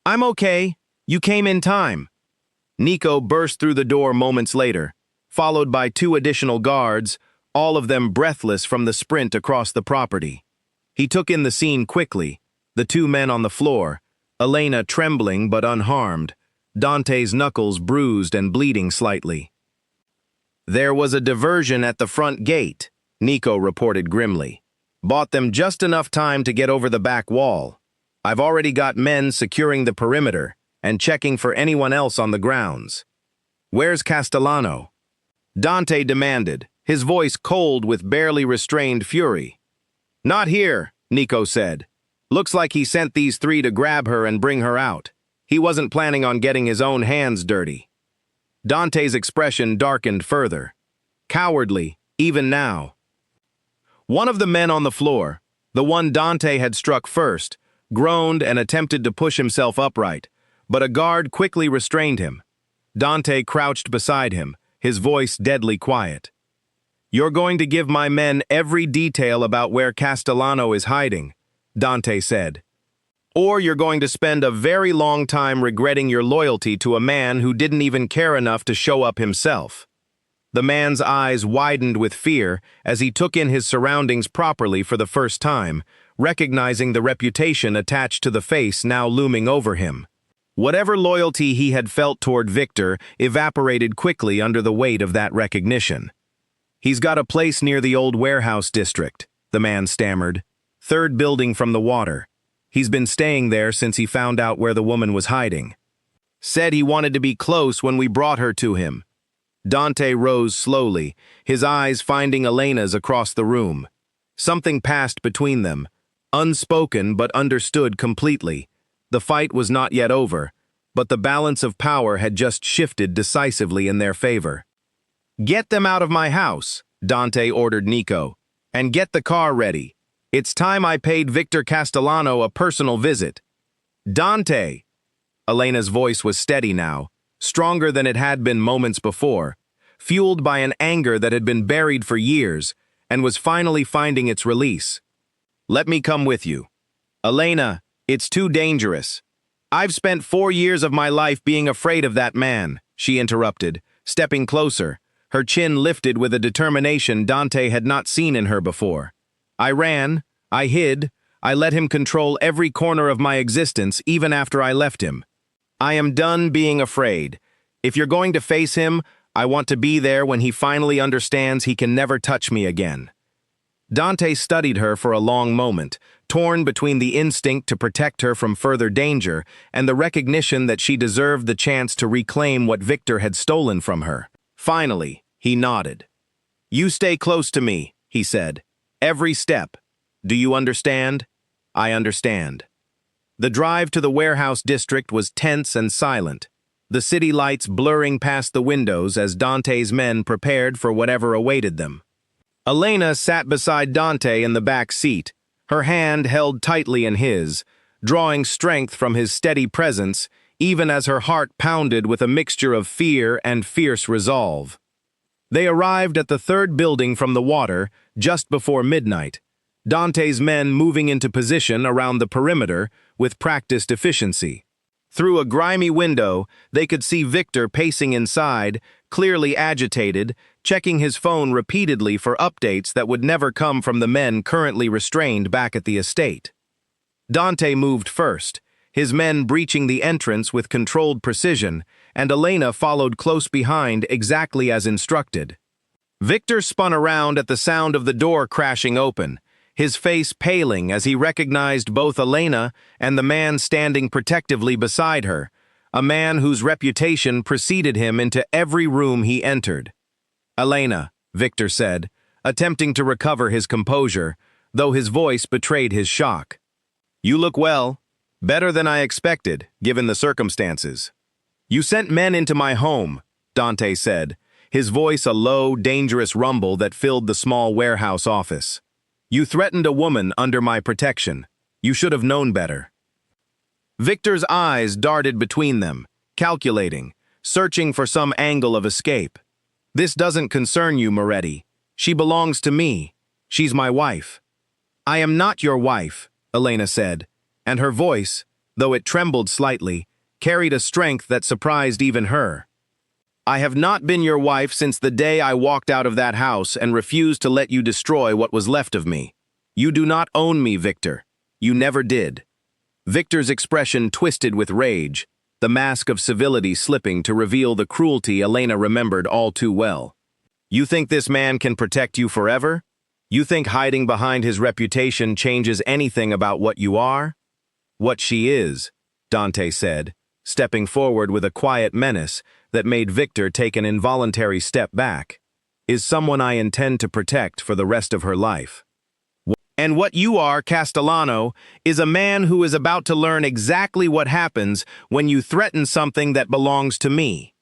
"I'm okay. You came in time." Nico burst through the door moments later, followed by two additional guards, all of them breathless from the sprint across the property. He took in the scene quickly, the two men on the floor, Elena trembling but unharmed, Dante's knuckles bruised and bleeding slightly. "There was a diversion at the front gate," Nico reported grimly. "Bought them just enough time to get over the back wall. I've already got men securing the perimeter and checking for anyone else on the grounds." "Where's Castellano?" Dante demanded, his voice cold with barely restrained fury. "Not here," Nico said. "Looks like he sent these three to grab her and bring her out. He wasn't planning on getting his own hands dirty." Dante's expression darkened further. Cowardly, even now. One of the men on the floor, the one Dante had struck first, groaned and attempted to push himself upright, but a guard quickly restrained him. Dante crouched beside him, his voice deadly quiet. "You're going to give my men every detail about where Castellano is hiding," Dante said. "Or you're going to spend a very long time regretting your loyalty to a man who didn't even care enough to show up himself." The man's eyes widened with fear as he took in his surroundings properly for the first time, recognizing the reputation attached to the face now looming over him. Whatever loyalty he had felt toward Victor evaporated quickly under the weight of that recognition. "He's got a place near the old warehouse district," the man stammered. "Third building from the water. He's been staying there since he found out where the woman was hiding. Said he wanted to be close when we brought her to him." Dante rose slowly, his eyes finding Elena's across the room. Something passed between them, unspoken but understood completely. The fight was not yet over, but the balance of power had just shifted decisively in their favor. "Get them out of my house," Dante ordered Nico, "and get the car ready. It's time I paid Victor Castellano a personal visit." "Dante!" Elena's voice was steady now, stronger than it had been moments before, fueled by an anger that had been buried for years and was finally finding its release. "Let me come with you." "Elena, it's too dangerous." "I've spent 4 years of my life being afraid of that man," she interrupted, stepping closer, her chin lifted with a determination Dante had not seen in her before. "I ran, I hid, I let him control every corner of my existence even after I left him. I am done being afraid. If you're going to face him, I want to be there when he finally understands he can never touch me again." Dante studied her for a long moment, torn between the instinct to protect her from further danger and the recognition that she deserved the chance to reclaim what Victor had stolen from her. Finally, he nodded. "You stay close to me," he said. "Every step. Do you understand?" "I understand." The drive to the warehouse district was tense and silent, the city lights blurring past the windows as Dante's men prepared for whatever awaited them. Elena sat beside Dante in the back seat, her hand held tightly in his, drawing strength from his steady presence, even as her heart pounded with a mixture of fear and fierce resolve. They arrived at the third building from the water just before midnight, Dante's men moving into position around the perimeter with practiced efficiency. Through a grimy window, they could see Victor pacing inside, clearly agitated, checking his phone repeatedly for updates that would never come from the men currently restrained back at the estate. Dante moved first, his men breaching the entrance with controlled precision, and Elena followed close behind exactly as instructed. Victor spun around at the sound of the door crashing open, his face paling as he recognized both Elena and the man standing protectively beside her, a man whose reputation preceded him into every room he entered. "Elena," Victor said, attempting to recover his composure, though his voice betrayed his shock. "You look well. Better than I expected, given the circumstances." "You sent men into my home," Dante said, his voice a low, dangerous rumble that filled the small warehouse office. "You threatened a woman under my protection. You should have known better." Victor's eyes darted between them, calculating, searching for some angle of escape. "This doesn't concern you, Moretti. She belongs to me. She's my wife." "I am not your wife," Elena said, and her voice, though it trembled slightly, carried a strength that surprised even her. "I have not been your wife since the day I walked out of that house and refused to let you destroy what was left of me. You do not own me, Victor. You never did." Victor's expression twisted with rage, the mask of civility slipping to reveal the cruelty Elena remembered all too well. "You think this man can protect you forever? You think hiding behind his reputation changes anything about what you are?" "What she is," Dante said, stepping forward with a quiet menace that made Victor take an involuntary step back, "is someone I intend to protect for the rest of her life. And what you are, Castellano, is a man who is about to learn exactly what happens when you threaten something that belongs to me."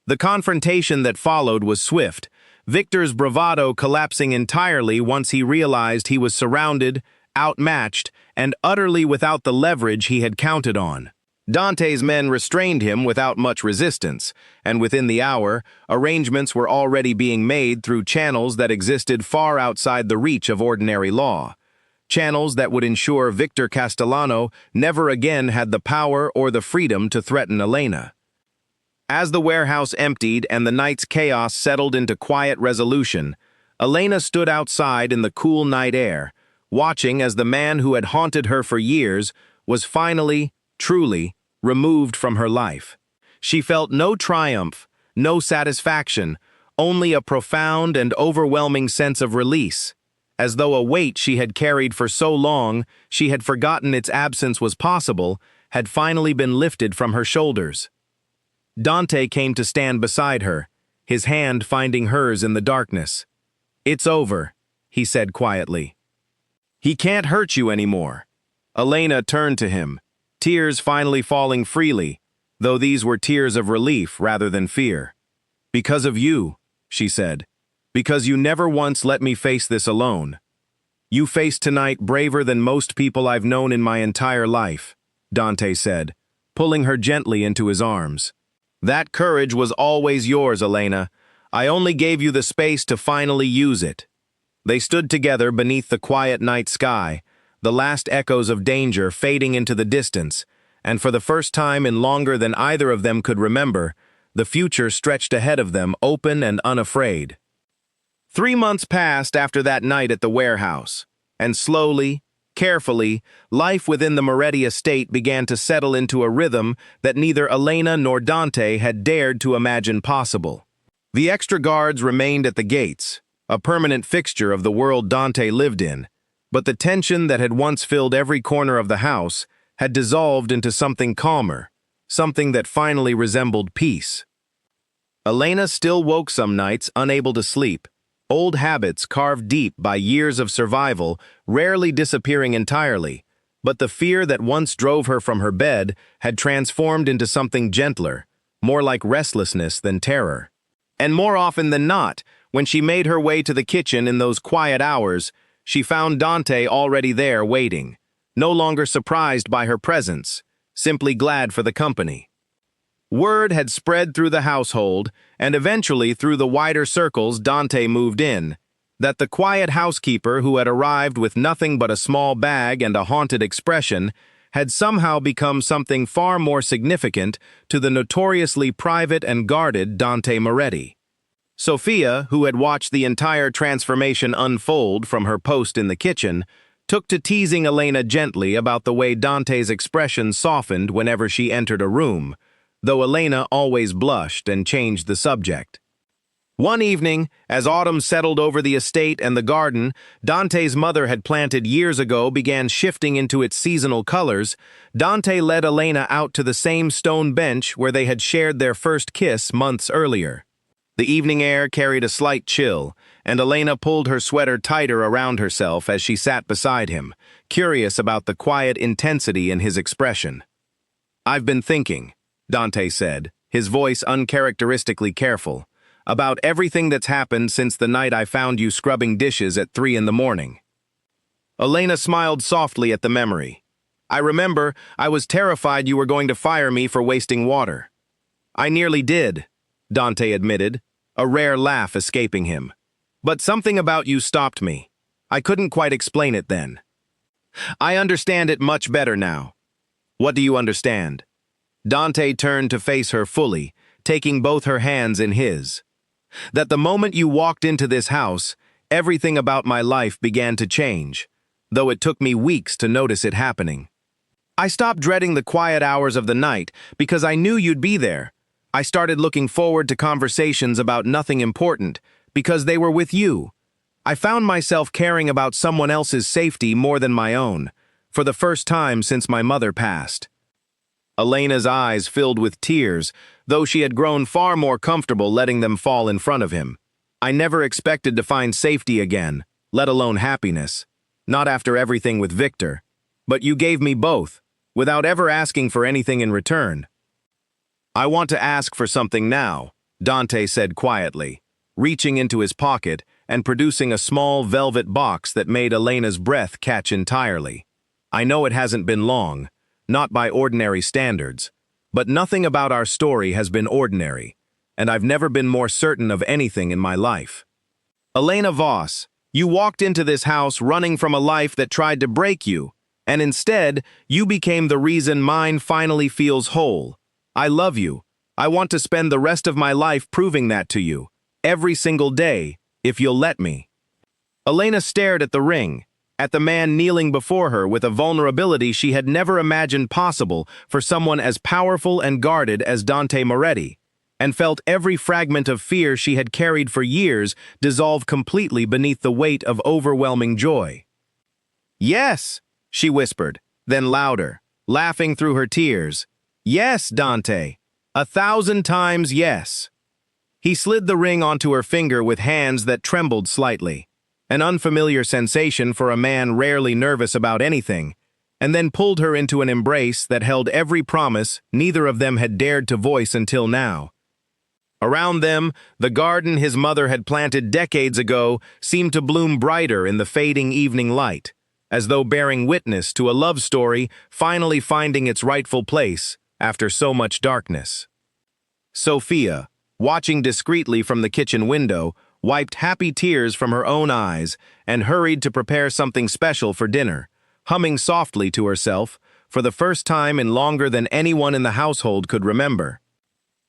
The confrontation that followed was swift, Victor's bravado collapsing entirely once he realized he was surrounded, outmatched, and utterly without the leverage he had counted on. Dante's men restrained him without much resistance, and within the hour, arrangements were already being made through channels that existed far outside the reach of ordinary law. Channels that would ensure Victor Castellano never again had the power or the freedom to threaten Elena. As the warehouse emptied and the night's chaos settled into quiet resolution, Elena stood outside in the cool night air, watching as the man who had haunted her for years was finally, truly, removed from her life. She felt no triumph, no satisfaction, only a profound and overwhelming sense of release, as though a weight she had carried for so long she had forgotten its absence was possible, had finally been lifted from her shoulders. Dante came to stand beside her, his hand finding hers in the darkness. "It's over," he said quietly. "He can't hurt you anymore." Elena turned to him, tears finally falling freely, though these were tears of relief rather than fear. "Because of you," she said, "because you never once let me face this alone. You faced tonight braver than most people I've known in my entire life," Dante said, pulling her gently into his arms. "That courage was always yours, Elena. I only gave you the space to finally use it." They stood together beneath the quiet night sky, the last echoes of danger fading into the distance, and for the first time in longer than either of them could remember, the future stretched ahead of them open and unafraid. 3 months passed after that night at the warehouse, and slowly, carefully, life within the Moretti estate began to settle into a rhythm that neither Elena nor Dante had dared to imagine possible. The extra guards remained at the gates, a permanent fixture of the world Dante lived in, but the tension that had once filled every corner of the house had dissolved into something calmer, something that finally resembled peace. Elena still woke some nights, unable to sleep, old habits carved deep by years of survival rarely disappearing entirely, But the fear that once drove her from her bed had transformed into something gentler, more like restlessness than terror. And more often than not, when she made her way to the kitchen in those quiet hours, she found Dante already there waiting, no longer surprised by her presence, simply glad for the company. Word had spread through the household, and eventually through the wider circles Dante moved in, that the quiet housekeeper who had arrived with nothing but a small bag and a haunted expression had somehow become something far more significant to the notoriously private and guarded Dante Moretti. Sophia, who had watched the entire transformation unfold from her post in the kitchen, took to teasing Elena gently about the way Dante's expression softened whenever she entered a room, though Elena always blushed and changed the subject. One evening, as autumn settled over the estate and the garden Dante's mother had planted years ago began shifting into its seasonal colors, Dante led Elena out to the same stone bench where they had shared their first kiss months earlier. The evening air carried a slight chill, and Elena pulled her sweater tighter around herself as she sat beside him, curious about the quiet intensity in his expression. "I've been thinking," Dante said, his voice uncharacteristically careful, "about everything that's happened since the night I found you scrubbing dishes at 3 in the morning." Elena smiled softly at the memory. "I remember I was terrified you were going to fire me for wasting water." "I nearly did," Dante admitted, a rare laugh escaping him. "But something about you stopped me. I couldn't quite explain it then. I understand it much better now." "What do you understand?" Dante turned to face her fully, taking both her hands in his. "That the moment you walked into this house, everything about my life began to change, though it took me weeks to notice it happening. I stopped dreading the quiet hours of the night because I knew you'd be there. I started looking forward to conversations about nothing important because they were with you. I found myself caring about someone else's safety more than my own, for the first time since my mother passed." Elena's eyes filled with tears, though she had grown far more comfortable letting them fall in front of him. "I never expected to find safety again, let alone happiness. Not after everything with Victor. But you gave me both, without ever asking for anything in return." "I want to ask for something now," Dante said quietly, reaching into his pocket and producing a small velvet box that made Elena's breath catch entirely. "I know it hasn't been long, not by ordinary standards, but nothing about our story has been ordinary, and I've never been more certain of anything in my life. Elena Voss, you walked into this house running from a life that tried to break you, and instead, you became the reason mine finally feels whole. I love you. I want to spend the rest of my life proving that to you, every single day, if you'll let me." Elena stared at the ring, at the man kneeling before her with a vulnerability she had never imagined possible for someone as powerful and guarded as Dante Moretti, and felt every fragment of fear she had carried for years dissolve completely beneath the weight of overwhelming joy. "Yes," she whispered, then louder, laughing through her tears. "Yes, Dante. 1,000 times yes." He slid the ring onto her finger with hands that trembled slightly, an unfamiliar sensation for a man rarely nervous about anything, and then pulled her into an embrace that held every promise neither of them had dared to voice until now. Around them, the garden his mother had planted decades ago seemed to bloom brighter in the fading evening light, as though bearing witness to a love story finally finding its rightful place after so much darkness. Sophia, watching discreetly from the kitchen window, wiped happy tears from her own eyes and hurried to prepare something special for dinner, humming softly to herself for the first time in longer than anyone in the household could remember.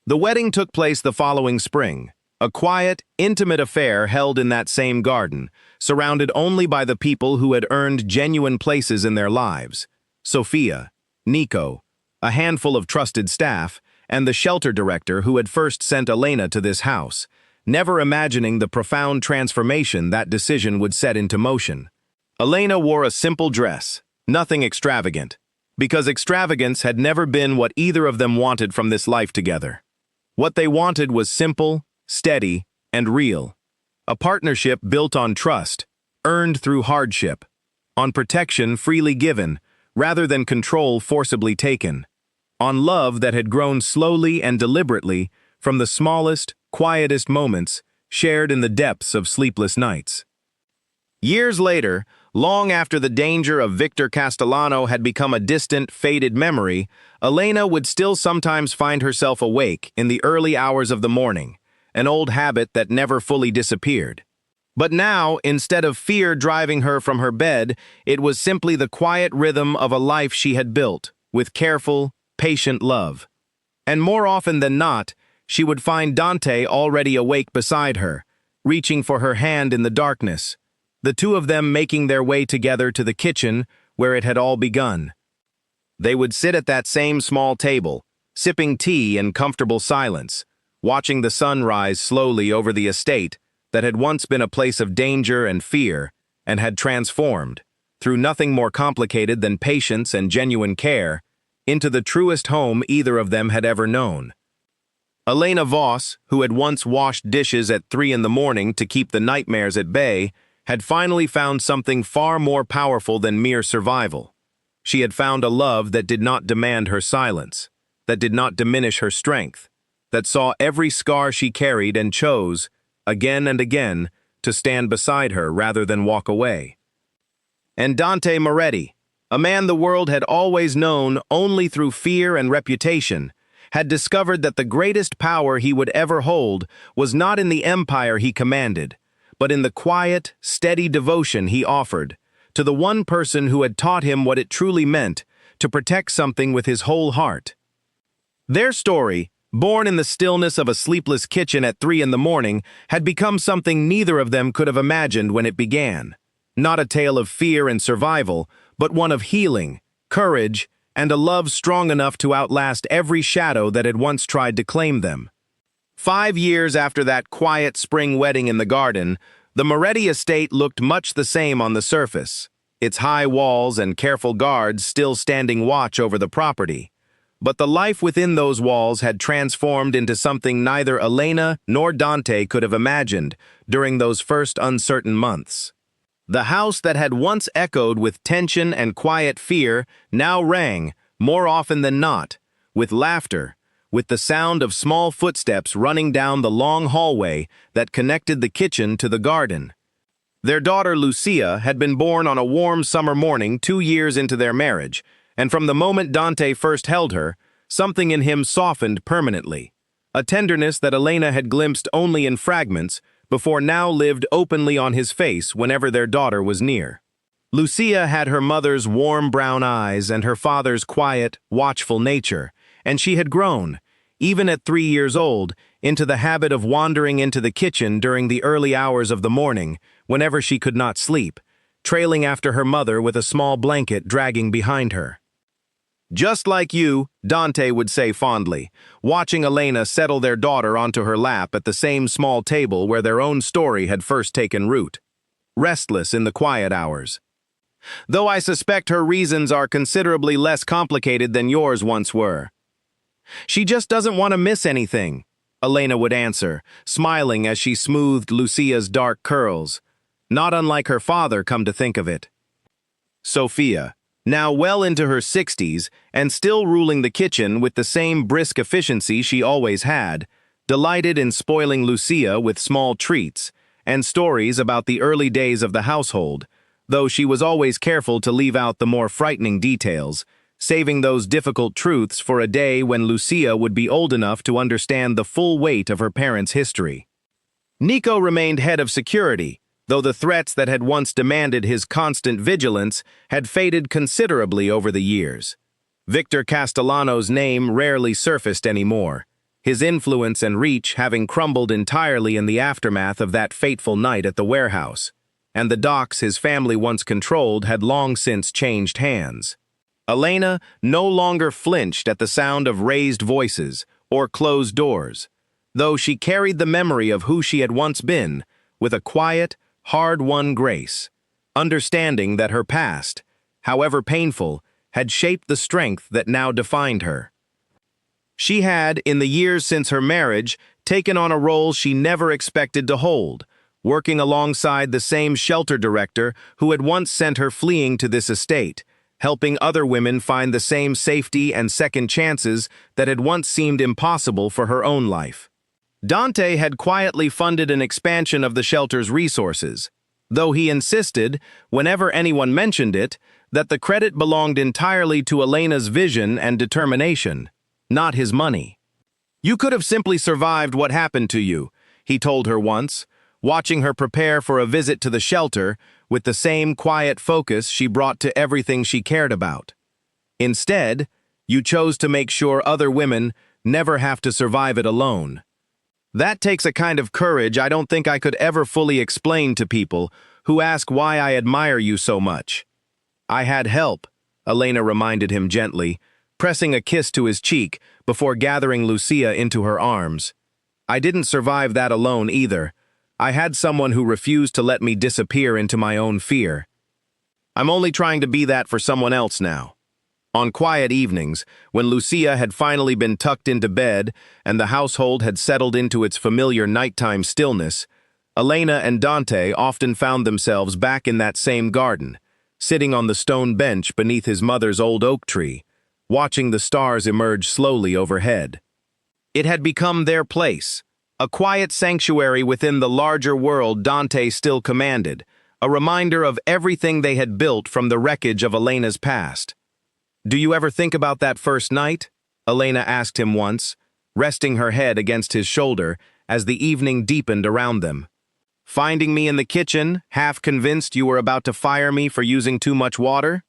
The wedding took place the following spring, a quiet, intimate affair held in that same garden, surrounded only by the people who had earned genuine places in their lives: Sophia, Nico, a handful of trusted staff, and the shelter director who had first sent Elena to this house, never imagining the profound transformation that decision would set into motion. Elena wore a simple dress, nothing extravagant, because extravagance had never been what either of them wanted from this life together. What they wanted was simple, steady, and real. A partnership built on trust, earned through hardship, on protection freely given, rather than control forcibly taken. On love that had grown slowly and deliberately from the smallest, quietest moments shared in the depths of sleepless nights. Years later, long after the danger of Victor Castellano had become a distant, faded memory, Elena would still sometimes find herself awake in the early hours of the morning, an old habit that never fully disappeared. But now, instead of fear driving her from her bed, it was simply the quiet rhythm of a life she had built, with careful, patient love. And more often than not, she would find Dante already awake beside her, reaching for her hand in the darkness, the two of them making their way together to the kitchen where it had all begun. They would sit at that same small table, sipping tea in comfortable silence, watching the sun rise slowly over the estate that had once been a place of danger and fear and had transformed, through nothing more complicated than patience and genuine care, into the truest home either of them had ever known. Elena Voss, who had once washed dishes at 3 in the morning to keep the nightmares at bay, had finally found something far more powerful than mere survival. She had found a love that did not demand her silence, that did not diminish her strength, that saw every scar she carried and chose, again and again, to stand beside her rather than walk away. And Dante Moretti, a man the world had always known only through fear and reputation, had discovered that the greatest power he would ever hold was not in the empire he commanded, but in the quiet, steady devotion he offered to the one person who had taught him what it truly meant to protect something with his whole heart. Their story, born in the stillness of a sleepless kitchen at 3 in the morning, had become something neither of them could have imagined when it began. Not a tale of fear and survival, but one of healing, courage, and a love strong enough to outlast every shadow that had once tried to claim them. 5 years after that quiet spring wedding in the garden, the Moretti estate looked much the same on the surface, its high walls and careful guards still standing watch over the property. But the life within those walls had transformed into something neither Elena nor Dante could have imagined during those first uncertain months. The house that had once echoed with tension and quiet fear now rang, more often than not, with laughter, with the sound of small footsteps running down the long hallway that connected the kitchen to the garden. Their daughter Lucia had been born on a warm summer morning 2 years into their marriage, and from the moment Dante first held her, something in him softened permanently, a tenderness that Elena had glimpsed only in fragments before now lived openly on his face whenever their daughter was near. Lucia had her mother's warm brown eyes and her father's quiet, watchful nature, and she had grown, even at 3 years old, into the habit of wandering into the kitchen during the early hours of the morning, whenever she could not sleep, trailing after her mother with a small blanket dragging behind her. "Just like you," Dante would say fondly, watching Elena settle their daughter onto her lap at the same small table where their own story had first taken root. Restless in the quiet hours. "Though I suspect her reasons are considerably less complicated than yours once were. She just doesn't want to miss anything," Elena would answer, smiling as she smoothed Lucia's dark curls. Not unlike her father, come to think of it. Sophia, now well into her 60s and still ruling the kitchen with the same brisk efficiency she always had, delighted in spoiling Lucia with small treats and stories about the early days of the household, though she was always careful to leave out the more frightening details, saving those difficult truths for a day when Lucia would be old enough to understand the full weight of her parents' history. Nico remained head of security, though the threats that had once demanded his constant vigilance had faded considerably over the years. Victor Castellano's name rarely surfaced anymore, his influence and reach having crumbled entirely in the aftermath of that fateful night at the warehouse, and the docks his family once controlled had long since changed hands. Elena no longer flinched at the sound of raised voices or closed doors, though she carried the memory of who she had once been with a quiet, hard-won grace, understanding that her past, however painful, had shaped the strength that now defined her. She had, in the years since her marriage, taken on a role she never expected to hold, working alongside the same shelter director who had once sent her fleeing to this estate, helping other women find the same safety and second chances that had once seemed impossible for her own life. Dante had quietly funded an expansion of the shelter's resources, though he insisted, whenever anyone mentioned it, that the credit belonged entirely to Elena's vision and determination, not his money. "You could have simply survived what happened to you," he told her once, watching her prepare for a visit to the shelter with the same quiet focus she brought to everything she cared about. "Instead, you chose to make sure other women never have to survive it alone. That takes a kind of courage I don't think I could ever fully explain to people who ask why I admire you so much." "I had help," Elena reminded him gently, pressing a kiss to his cheek before gathering Lucia into her arms. "I didn't survive that alone either. I had someone who refused to let me disappear into my own fear. I'm only trying to be that for someone else now." On quiet evenings, when Lucia had finally been tucked into bed and the household had settled into its familiar nighttime stillness, Elena and Dante often found themselves back in that same garden, sitting on the stone bench beneath his mother's old oak tree, watching the stars emerge slowly overhead. It had become their place, a quiet sanctuary within the larger world Dante still commanded, a reminder of everything they had built from the wreckage of Elena's past. "Do you ever think about that first night?" Elena asked him once, resting her head against his shoulder as the evening deepened around them. "Finding me in the kitchen, half convinced you were about to fire me for using too much water?"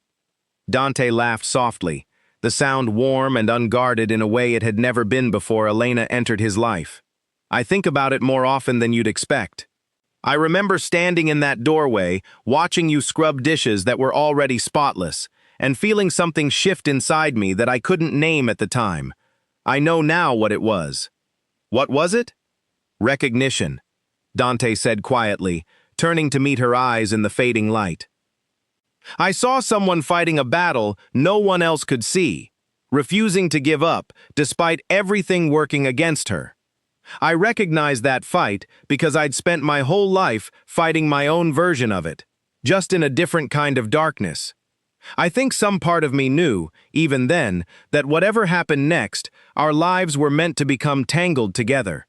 Dante laughed softly, the sound warm and unguarded in a way it had never been before Elena entered his life. "I think about it more often than you'd expect. I remember standing in that doorway, watching you scrub dishes that were already spotless, and feeling something shift inside me that I couldn't name at the time. I know now what it was." "What was it?" "Recognition," Dante said quietly, turning to meet her eyes in the fading light. "I saw someone fighting a battle no one else could see, refusing to give up despite everything working against her. I recognized that fight because I'd spent my whole life fighting my own version of it, just in a different kind of darkness. I think some part of me knew, even then, that whatever happened next, our lives were meant to become tangled together."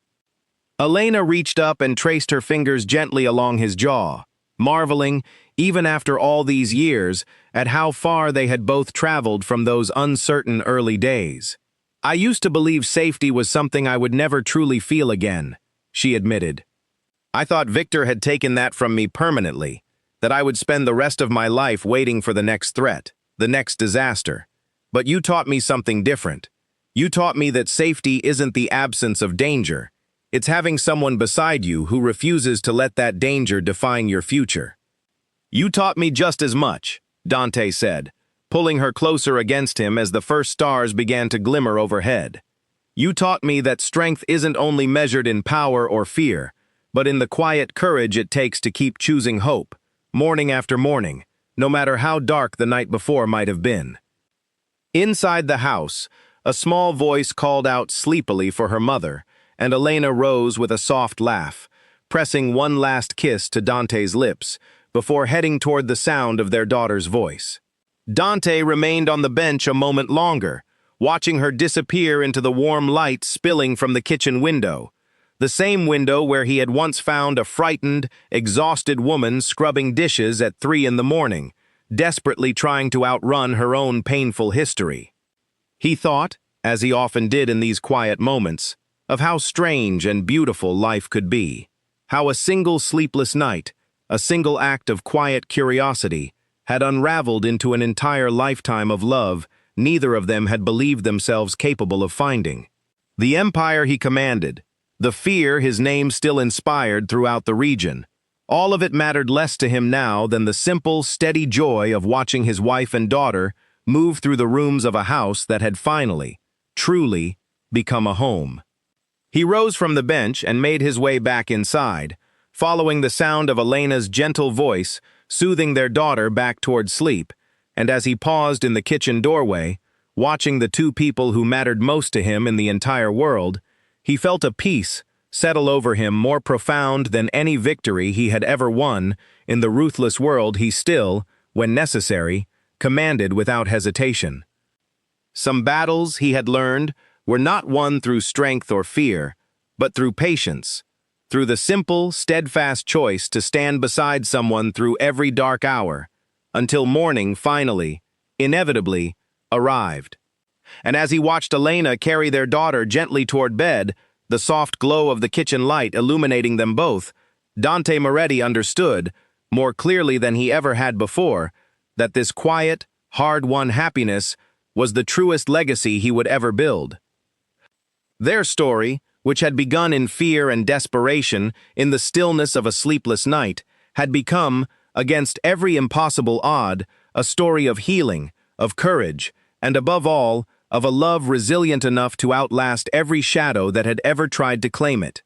Elena reached up and traced her fingers gently along his jaw, marveling, even after all these years, at how far they had both traveled from those uncertain early days. "I used to believe safety was something I would never truly feel again," she admitted. "I thought Victor had taken that from me permanently, that I would spend the rest of my life waiting for the next threat, the next disaster. But you taught me something different. You taught me that safety isn't the absence of danger. It's having someone beside you who refuses to let that danger define your future." "You taught me just as much," Dante said, pulling her closer against him as the first stars began to glimmer overhead. "You taught me that strength isn't only measured in power or fear, but in the quiet courage it takes to keep choosing hope, morning after morning, no matter how dark the night before might have been." Inside the house, a small voice called out sleepily for her mother, and Elena rose with a soft laugh, pressing one last kiss to Dante's lips before heading toward the sound of their daughter's voice. Dante remained on the bench a moment longer, watching her disappear into the warm light spilling from the kitchen window, the same window where he had once found a frightened, exhausted woman scrubbing dishes at 3 in the morning, desperately trying to outrun her own painful history. He thought, as he often did in these quiet moments, of how strange and beautiful life could be, how a single sleepless night, a single act of quiet curiosity, had unraveled into an entire lifetime of love neither of them had believed themselves capable of finding. The empire he commanded, the fear his name still inspired throughout the region, all of it mattered less to him now than the simple, steady joy of watching his wife and daughter move through the rooms of a house that had finally, truly, become a home. He rose from the bench and made his way back inside, following the sound of Elena's gentle voice soothing their daughter back toward sleep, and as he paused in the kitchen doorway, watching the two people who mattered most to him in the entire world, he felt a peace settle over him more profound than any victory he had ever won in the ruthless world he still, when necessary, commanded without hesitation. Some battles, he had learned, were not won through strength or fear, but through patience, through the simple, steadfast choice to stand beside someone through every dark hour, until morning finally, inevitably, arrived. And as he watched Elena carry their daughter gently toward bed, the soft glow of the kitchen light illuminating them both, Dante Moretti understood, more clearly than he ever had before, that this quiet, hard-won happiness was the truest legacy he would ever build. Their story, which had begun in fear and desperation in the stillness of a sleepless night, had become, against every impossible odd, a story of healing, of courage, and above all, of a love resilient enough to outlast every shadow that had ever tried to claim it.